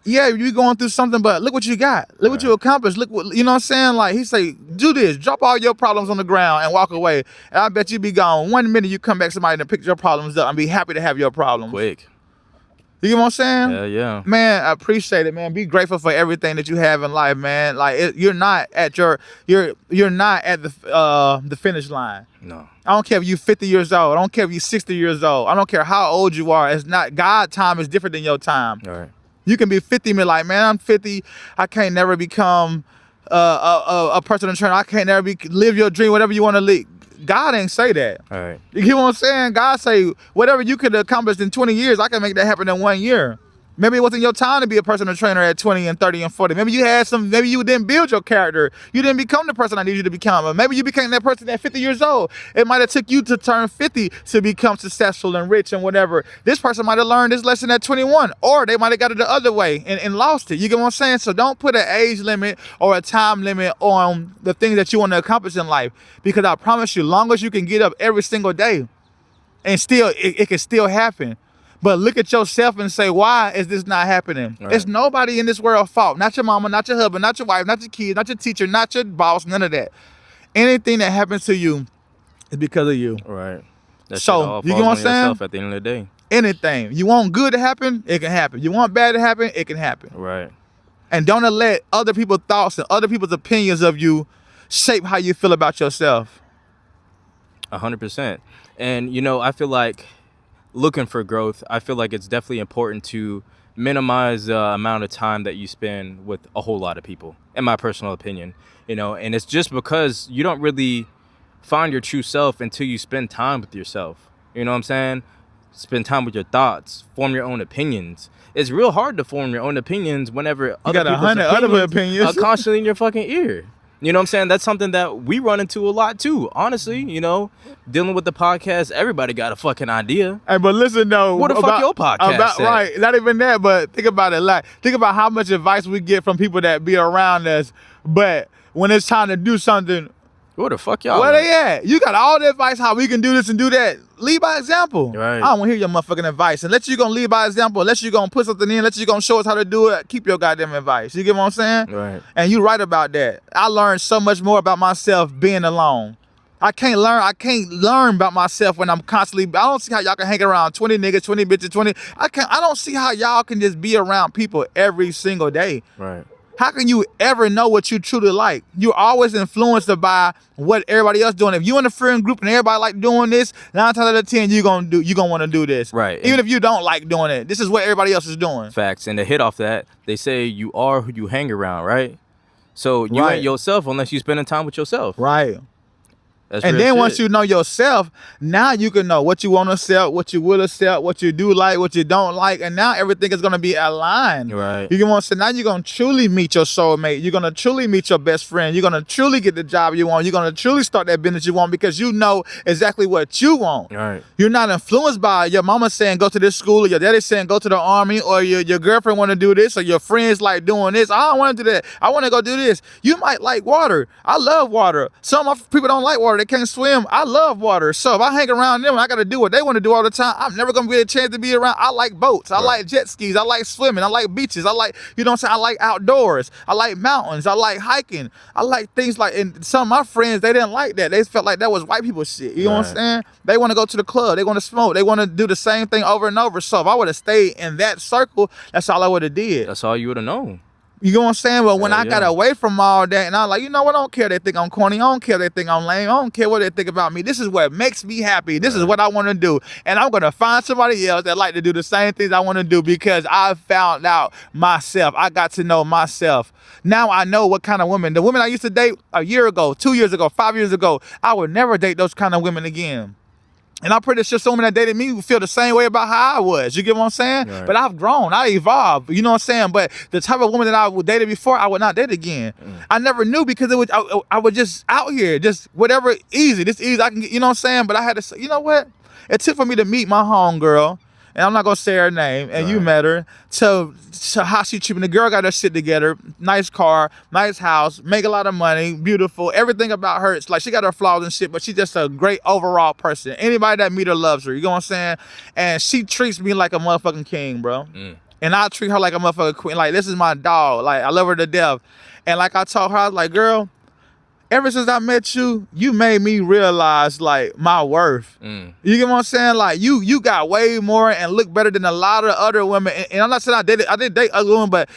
yeah, you going through something, but look what you got. Look what you accomplished. Look what, you know what I'm saying? Like, he say, do this. Drop all your problems on the ground and walk away. And I bet you be gone. 1 minute you come back, somebody to pick your problems up and be happy to have your problems. Quick. You get what I'm saying? Yeah, yeah. Man, I appreciate it, man. Be grateful for everything that you have in life, man. Like, you're not at the finish line. No. I don't care if you're 50 years old. I don't care if you're 60 years old. I don't care how old you are. It's not, God's time is different than your time. All right. You can be 50 and be like, man, I'm 50. I can't never become a personal trainer. I can't never live your dream, whatever you want to live. God ain't say that. All right. You get what I'm saying? God say, whatever you could accomplish in 20 years, I can make that happen in 1 year. Maybe it wasn't your time to be a personal trainer at 20 and 30 and 40. Maybe you didn't build your character. You didn't become the person I need you to become. Or maybe you became that person at 50 years old. It might have took you to turn 50 to become successful and rich and whatever. This person might have learned this lesson at 21, or they might have got it the other way and lost it. You get what I'm saying? So don't put an age limit or a time limit on the things that you want to accomplish in life, because I promise you, long as you can get up every single day and still, it can still happen. But look at yourself and say, why is this not happening? Right. It's nobody in this world's fault. Not your mama, not your husband, not your wife, not your kids, not your teacher, not your boss, none of that. Anything that happens to you is because of you. Right. That So, shit all you get falls what I'm on saying? yourself at the end of the day. Anything. You want good to happen, it can happen. You want bad to happen, it can happen. Right. And don't let other people's thoughts and other people's opinions of you shape how you feel about yourself. 100%. And, you know, I feel like looking for growth, I feel like it's definitely important to minimize the amount of time that you spend with a whole lot of people, in my personal opinion. You know, and it's just because you don't really find your true self until you spend time with yourself. You know what I'm saying? Spend time with your thoughts, form your own opinions. It's real hard to form your own opinions whenever other got people's 100 other opinions are constantly in your fucking ear. You know what I'm saying? That's something that we run into a lot too, honestly. You know, dealing with the podcast, everybody got a fucking idea. Hey, but listen though, What the fuck your podcast at? Right, not even that, but think about it. Like, think about how much advice we get from people that be around us, but when it's time to do something, Where the fuck y'all where at? they at? You got all the advice how we can do this and do that. Lead by example. Right. I don't want to hear your motherfucking advice. Unless you're going to lead by example, unless you're going to put something in, unless you're going to show us how to do it, keep your goddamn advice. You get what I'm saying? Right. And you right about that. I learned so much more about myself being alone. I can't learn about myself when I'm constantly, I don't see how y'all can hang around 20 niggas, 20 bitches, 20. I don't see how y'all can just be around people every single day. Right. How can you ever know what you truly like? You're always influenced by what everybody else doing. If you're in a friend group and everybody like doing this, 9 times out of 10 you're gonna want to do this. Right. Even if you don't like doing it, this is what everybody else is doing. Facts. And to hit off that, they say you are who you hang around, right? So you Right. ain't yourself unless you spending time with yourself. Right. That's And real then shit. once you know yourself, now you can know what you want to accept, what you will accept, what you do like, what you don't like, and now everything is gonna be aligned. Right. You can want to say now you're gonna truly meet your soulmate. You're gonna truly meet your best friend. You're gonna truly get the job you want. You're gonna truly start that business you want because you know exactly what you want. Right. You're not influenced by your mama saying go to this school, or your daddy saying go to the army, or your girlfriend want to do this, or your friends like doing this. I don't want to do that. I want to go do this. You might like water. I love water. Some of my people don't like water. They can't swim. I love water. So if I hang around them, I got to do what they want to do all the time. I'm never going to get a chance to be around. I like boats. I like jet skis. I like swimming. I like beaches. I like, you know what I'm saying? I like outdoors. I like mountains. I like hiking. I like things like, and some of my friends, they didn't like that. They felt like that was white people shit. You know what I'm saying? They want to go to the club. They want to smoke. They want to do the same thing over and over. So if I would have stayed in that circle, that's all I would have did. That's all you would have known. You know what I'm saying? But when Yeah, I got yeah. away from all that, and I'm like, you know what? I don't care they think I'm corny. I don't care they think I'm lame. I don't care what they think about me. This is what makes me happy. This is what I want to do. And I'm going to find somebody else that like to do the same things I want to do because I found out myself. I got to know myself. Now I know what kind of women. The women I used to date a year ago, 2 years ago, 5 years ago, I would never date those kind of women again. And I'm pretty sure some women that dated me feel the same way about how I was. You get what I'm saying? Right. But I've grown. I evolved. You know what I'm saying? But the type of woman that I would dated before, I would not date again. I never knew because it was I was just out here, just whatever, easy. This easy I can get, you know what I'm saying? But I had to say, you know what? It took for me to meet my homegirl, and I'm not gonna say her name, and you met her, to how she treated me. The girl got her shit together, nice car, nice house, make a lot of money, beautiful. Everything about her, it's like she got her flaws and shit, but she's just a great overall person. Anybody that meet her loves her, you know what I'm saying? And she treats me like a motherfucking king, bro. And I treat her like a motherfucking queen. Like, this is my dog. Like, I love her to death. And like I told her, I was like, girl, ever since I met you, you made me realize like my worth. You get what I'm saying? Like you got way more and look better than a lot of other women. And I'm not saying I did date other women, but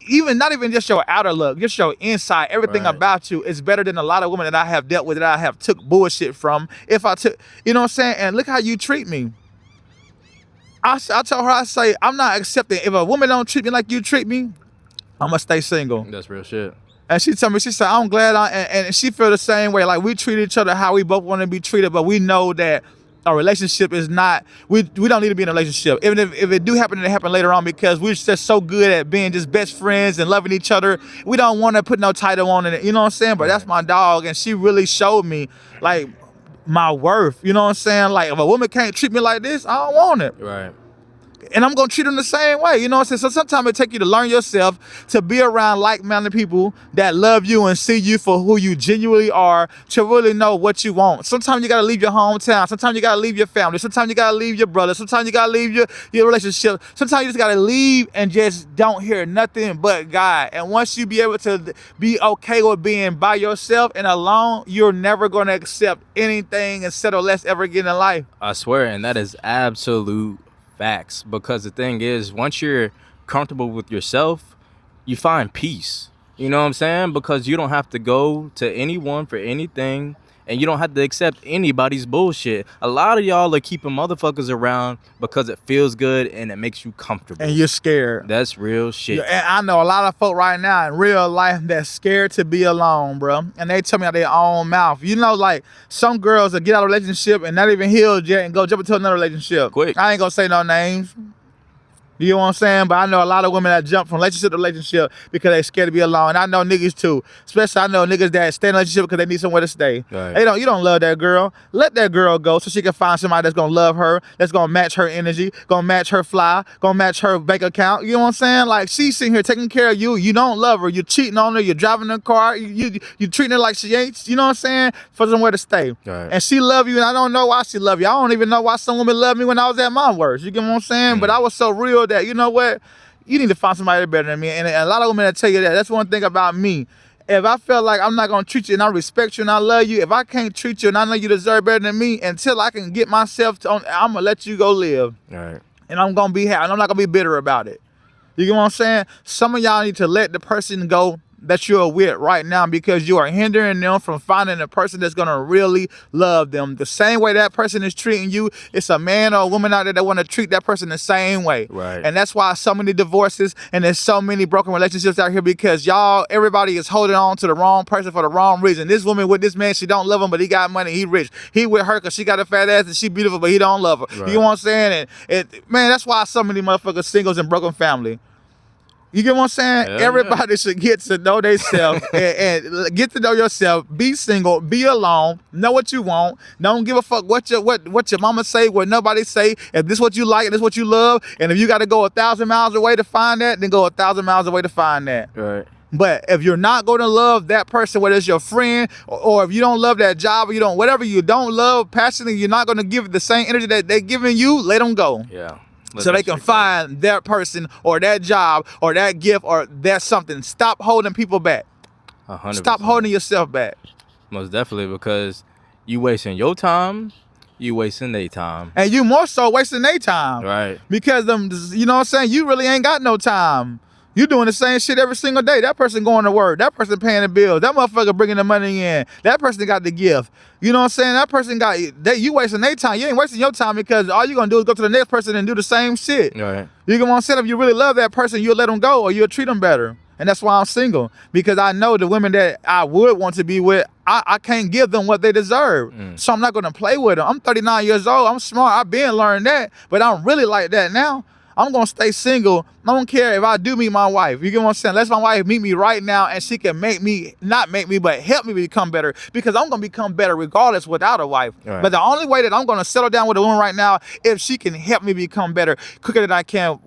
not even just your outer look, just your inside, everything about you is better than a lot of women that I have dealt with, that I have took bullshit from. If I took, you know what I'm saying? And look how you treat me. I told her, I say, I'm not accepting. If a woman don't treat me like you treat me, I'm gonna stay single. That's real shit. And she told me, she said, I'm glad and she feel the same way. Like, we treat each other how we both want to be treated, but we know that a relationship is not, we don't need to be in a relationship. Even if it do happen, it happen later on because we're just so good at being just best friends and loving each other. We don't want to put no title on it, you know what I'm saying? But that's my dog, and she really showed me, like, my worth, you know what I'm saying? Like, if a woman can't treat me like this, I don't want it. Right. And I'm going to treat them the same way. You know what I'm saying? So sometimes it takes you to learn yourself, to be around like-minded people that love you and see you for who you genuinely are, to really know what you want. Sometimes you got to leave your hometown. Sometimes you got to leave your family. Sometimes you got to leave your brother. Sometimes you got to leave your relationship. Sometimes you just got to leave and just don't hear nothing but God. And once you be able to be okay with being by yourself and alone, you're never going to accept anything and settle less ever again in life. I swear, and that is absolute facts, because the thing is, once you're comfortable with yourself, you find peace. You know what I'm saying? Because you don't have to go to anyone for anything, and you don't have to accept anybody's bullshit. A lot of y'all are keeping motherfuckers around because it feels good and it makes you comfortable. And you're scared. That's real shit. And I know a lot of folk right now in real life that's scared to be alone, bro. And they tell me out their own mouth. You know, like, some girls that get out of a relationship and not even healed yet and go jump into another relationship. Quick. I ain't gonna say no names. You know what I'm saying? But I know a lot of women that jump from relationship to relationship because they scared to be alone. And I know niggas too. Especially I know niggas that stay in a relationship because they need somewhere to stay. Right. You don't love that girl. Let that girl go so she can find somebody that's gonna love her, that's gonna match her energy, gonna match her fly, gonna match her bank account. You know what I'm saying? Like, she's sitting here taking care of you. You don't love her. You're cheating on her. You're driving her car. You treating her like she ain't. You know what I'm saying? For somewhere to stay. Right. And she love you, and I don't know why she love you. I don't even know why some women love me when I was at my worst. You get what I'm saying? But I was so real that, you know what? You need to find somebody better than me. And a lot of women that tell you that. That's one thing about me. If I feel like I'm not going to treat you and I respect you and I love you, if I can't treat you and I know you deserve better than me, until I can get myself I'm going to let you go live. Right. And I'm going to be happy. And I'm not going to be bitter about it. You get what I'm saying? Some of y'all need to let the person go that you're with right now, because you are hindering them from finding a person that's gonna really love them. The same way that person is treating you, it's a man or a woman out there that want to treat that person the same way. Right. And that's why so many divorces and there's so many broken relationships out here, because everybody is holding on to the wrong person for the wrong reason. This woman with this man, she don't love him, but he got money, he rich. He with her because she got a fat ass and she beautiful, but he don't love her. Right. You know what I'm saying? And man, that's why so many motherfuckers singles and broken family. You get what I'm saying? Hell Everybody should get to know themselves and get to know yourself. Be single, be alone, know what you want. Don't give a fuck what your mama say, what nobody say. If this what you like and this what you love, and if you got to go 1,000 miles away to find that, then go 1,000 miles away to find that. Right. But if you're not going to love that person, whether it's your friend or if you don't love that job, or whatever you don't love passionately, you're not going to give the same energy that they're giving you. Let them go. Yeah. So they can find that person or that job or that gift or that something. Stop holding people back. 100%. Stop holding yourself back. Most definitely, because you wasting your time, you wasting their time. And you more so wasting their time. Right. Because you know what I'm saying? You really ain't got no time. You doing the same shit every single day. That person going to work. That person paying the bills. That motherfucker bringing the money in. That person got the gift. You know what I'm saying? That person you wasting their time. You ain't wasting your time, because all you gonna do is go to the next person and do the same shit. Right. You get what I'm saying? If you really love that person, you'll let them go or you'll treat them better. And that's why I'm single, because I know the women that I would want to be with, I can't give them what they deserve. So I'm not gonna play with them. I'm 39 years old. I'm smart. I've been learning that, but I'm really like that now. I'm gonna stay single. I don't care if I do meet my wife. You get what I'm saying? Let's my wife meet me right now and she can not make me, but help me become better, because I'm gonna become better regardless without a wife. Right. But the only way that I'm gonna settle down with a woman right now, if she can help me become better quicker than I can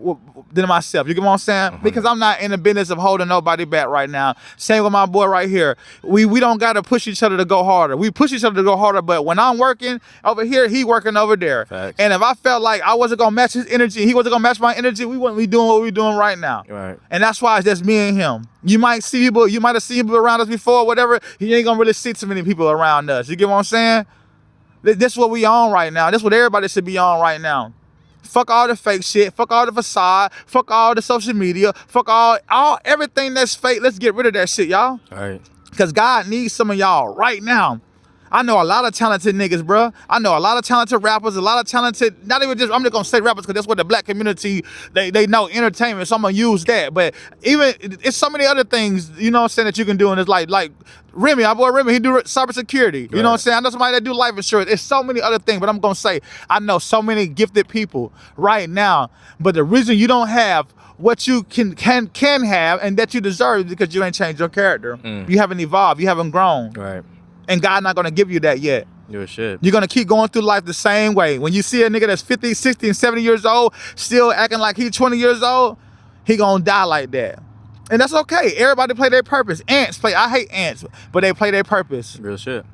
than myself. You get what I'm saying? Because I'm not in the business of holding nobody back right now. Same with my boy right here. We don't gotta push each other to go harder. We push each other to go harder, but when I'm working over here, he working over there. Facts. And if I felt like I wasn't gonna match his energy, he wasn't gonna match my energy, we wouldn't be doing what we're doing right now. Right. And that's why it's just me and him. You might have seen people around us before, whatever. You ain't gonna really see too many people around us. You get what I'm saying? This is what we on right now. This is what everybody should be on right now. Fuck all the fake shit. Fuck all the facade. Fuck all the social media. Fuck all everything that's fake. Let's get rid of that shit, y'all. All right. Because God needs some of y'all right now. I know a lot of talented niggas, bro. I know a lot of talented rappers, a lot of talented, not even just, I'm just gonna say rappers because that's what the black community, they know entertainment, so I'm gonna use that. But even, it's so many other things, you know what I'm saying, that you can do, and it's like Remy, our boy Remy, he do cybersecurity. You know what I'm saying? I know somebody that do life insurance. It's so many other things, but I'm gonna say, I know so many gifted people right now, but the reason you don't have what you can have and that you deserve is because you ain't changed your character. You haven't evolved, you haven't grown. Right. And God not gonna give you that yet. You're shit. You're gonna keep going through life the same way. When you see a nigga that's 50, 60, and 70 years old, still acting like he's 20 years old, he gonna die like that. And that's okay. Everybody play their purpose. I hate ants, but they play their purpose. Real shit.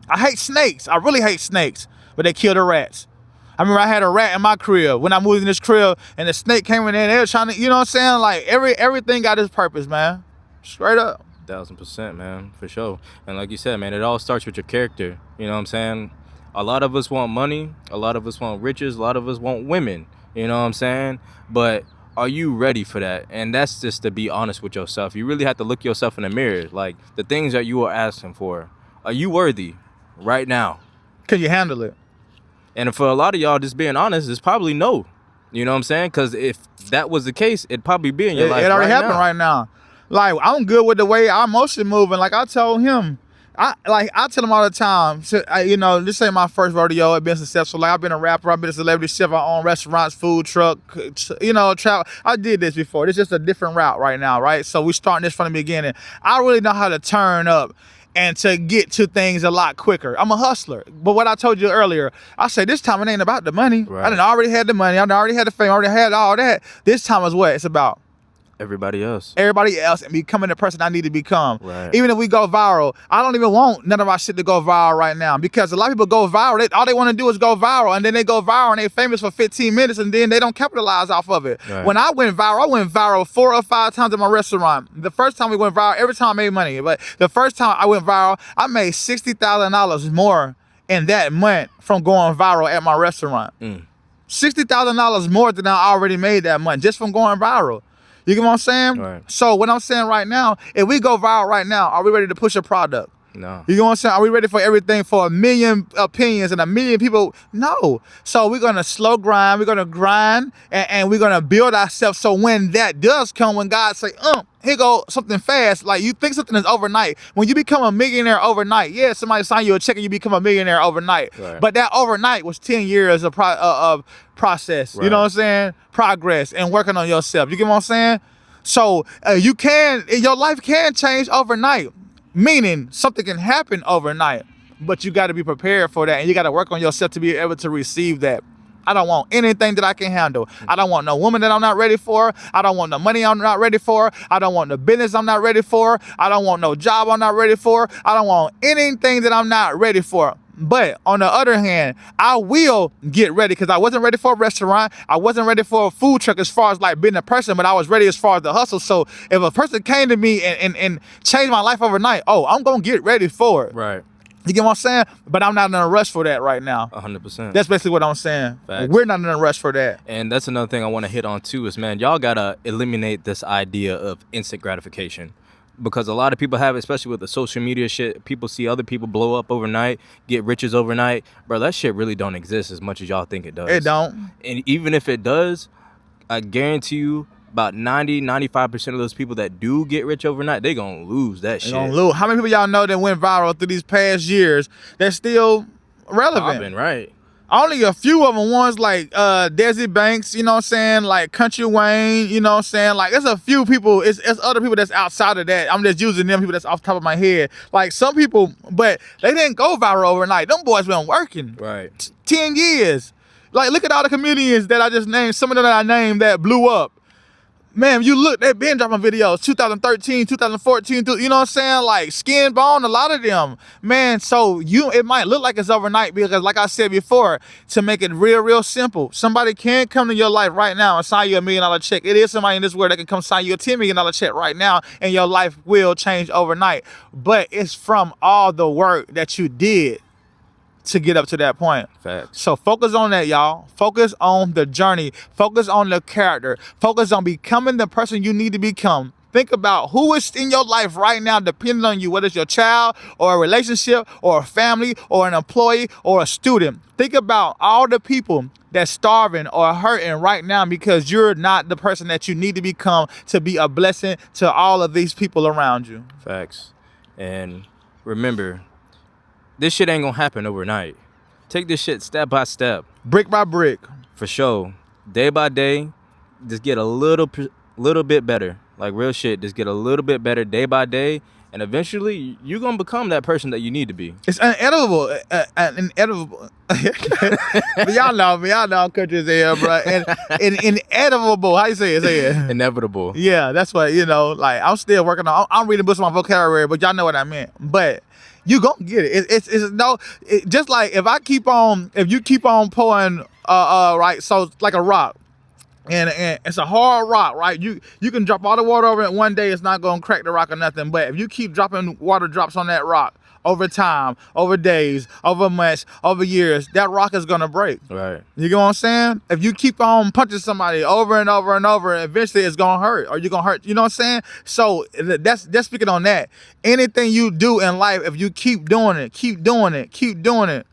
I hate snakes. I really hate snakes, but they kill the rats. I remember I had a rat in my crib when I moved in this crib, and the snake came in there and they were trying to, you know what I'm saying? Like everything got its purpose, man. Straight up. 1000%, man, for sure. And like you said, man, it all starts with your character. You know what I'm saying? A lot of us want money, a lot of us want riches, a lot of us want women. You know what I'm saying? But are you ready for that? And that's just to be honest with yourself. You really have to look yourself in the mirror. Like, the things that you are asking for, are you worthy right now? Can you handle it? And for a lot of y'all, just being honest, it's probably no. You know what I'm saying? Because if that was the case, it'd probably be in your life. It already right happened now. right now. Like, I'm good with the way our emotion moving. Like I told him, I tell him all the time, you know, this ain't my first rodeo. I've been successful. Like, I've been a rapper, I've been a celebrity chef, I own restaurants, food truck, you know, travel. I did this before. It's just a different route right now, right? So we starting this from the beginning. I really know how to turn up and to get to things a lot quicker. I'm a hustler. But what I told you earlier, I said this time it ain't about the money. Right. I done already had the money. I done already had the fame. I already had all that. This time is what it's about. Everybody else And becoming the person I need to become. Right. Even if we go viral, I don't even want none of our shit to go viral right now, because a lot of people go viral. All they want to do is go viral, and then they go viral and they famous for 15 minutes, and then they don't capitalize off of it. Right. When I went viral 4 or 5 times in my restaurant. The first time we went viral, every time I made money, but the first time I went viral, I made $60,000 more in that month from going viral at my restaurant. $60,000 more than I already made that month just from going viral. You get what I'm saying? Right. So what I'm saying right now, if we go viral right now, are we ready to push a product? No. You know what I'm saying? Are we ready for everything for 1 million opinions and 1 million people? No. So we're going to slow grind. We're going to grind and we're going to build ourselves. So when that does come, when God say, here go something fast, like you think something is overnight. When you become a millionaire overnight, yeah, somebody sign you a check and you become a millionaire overnight. Right. But that overnight was 10 years of process. Right. You know what I'm saying? Progress and working on yourself. You get what I'm saying? So your life can change overnight. Meaning something can happen overnight, but you got to be prepared for that, and you got to work on yourself to be able to receive that. I don't want anything that I can handle. I don't want no woman that I'm not ready for. I don't want the money I'm not ready for. I don't want the business I'm not ready for. I don't want no job I'm not ready for. I don't want anything that I'm not ready for. But on the other hand, I will get ready because I wasn't ready for a restaurant. I wasn't ready for a food truck as far as like being a person, but I was ready as far as the hustle. So if a person came to me and changed my life overnight, I'm going to get ready for it. Right. You get what I'm saying? But I'm not in a rush for that right now. 100%. That's basically what I'm saying. Facts. We're not in a rush for that. And that's another thing I want to hit on too is, man, y'all got to eliminate this idea of instant gratification. Because a lot of people have, especially with the social media shit, people see other people blow up overnight, get riches overnight. Bro, that shit really don't exist as much as y'all think it does. It don't. And even if it does, I guarantee you about 95% of those people that do get rich overnight, they gonna lose that shit. Gonna lose. How many people y'all know that went viral through these past years that's still relevant? Popping, right. Only a few of them, ones like Desi Banks, you know what I'm saying, like Country Wayne, you know what I'm saying, like there's a few people, it's other people that's outside of that. I'm just using them people that's off the top of my head. Like some people, but they didn't go viral overnight. Them boys been working. Right. 10 years. Like look at all the comedians that I just named, some of them that I named that blew up. Man, you look, they've been dropping videos, 2013, 2014, you know what I'm saying? Like Skin Bone, a lot of them. Man, so it might look like it's overnight because like I said before, to make it real simple, somebody can come to your life right now and sign you $1 million check. It is somebody in this world that can come sign you a $10 million check right now and your life will change overnight. But it's from all the work that you did to get up to that point. Facts. So focus on that, y'all. Focus on the journey. Focus on the character. Focus on becoming the person you need to become. Think about who is in your life right now depending on you, whether it's your child or a relationship or a family or an employee or a student. Think about all the people that's starving or hurting right now because you're not the person that you need to become to be a blessing to all of these people around you. Facts. And remember, this shit ain't gonna happen overnight. Take this shit step by step. Brick by brick. For sure. Day by day, just get a little bit better. Like real shit, just get a little bit better day by day. And eventually, you're gonna become that person that you need to be. It's inedible. Inedible. Y'all know me. Y'all know I'm country as hell, bro. And inedible. How you say it? Say it. Inevitable. Yeah, that's what, like I'm still working on. I'm reading books on my vocabulary, but y'all know what I meant. But you gonna get it. It's just like if you keep on pouring, right, so like a rock. And it's a hard rock, right? You can drop all the water over it one day, it's not gonna crack the rock or nothing. But if you keep dropping water drops on that rock over time, over days, over months, over years, that rock is gonna break. Right. You get what I'm saying? If you keep on punching somebody over and over and over, eventually it's gonna hurt, or you're gonna hurt. You know what I'm saying? So that's speaking on that. Anything you do in life, if you keep doing it,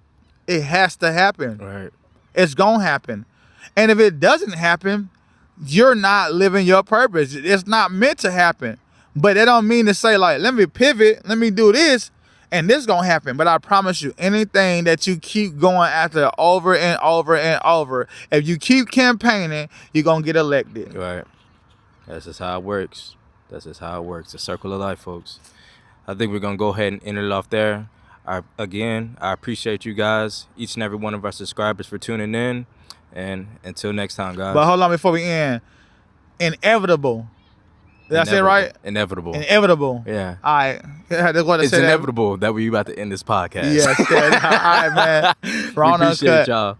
it has to happen. Right. It's gonna happen. And if it doesn't happen, you're not living your purpose. It's not meant to happen. But that don't mean to say, like, let me pivot, let me do this, and this gonna happen. But I promise you, anything that you keep going after over and over and over, if you keep campaigning, you're gonna get elected. Right. That's just how it works. That's just how it works. The circle of life, folks. I think we're gonna go ahead and end it off there. I appreciate you guys, each and every one of our subscribers, for tuning in. And until next time, guys. But hold on before we end. Inevitable. Did I say it right? Inevitable. Inevitable. Yeah. All right. It's inevitable that we about to end this podcast. Yes. All right, man. Raw and We appreciate Uncut. y'all.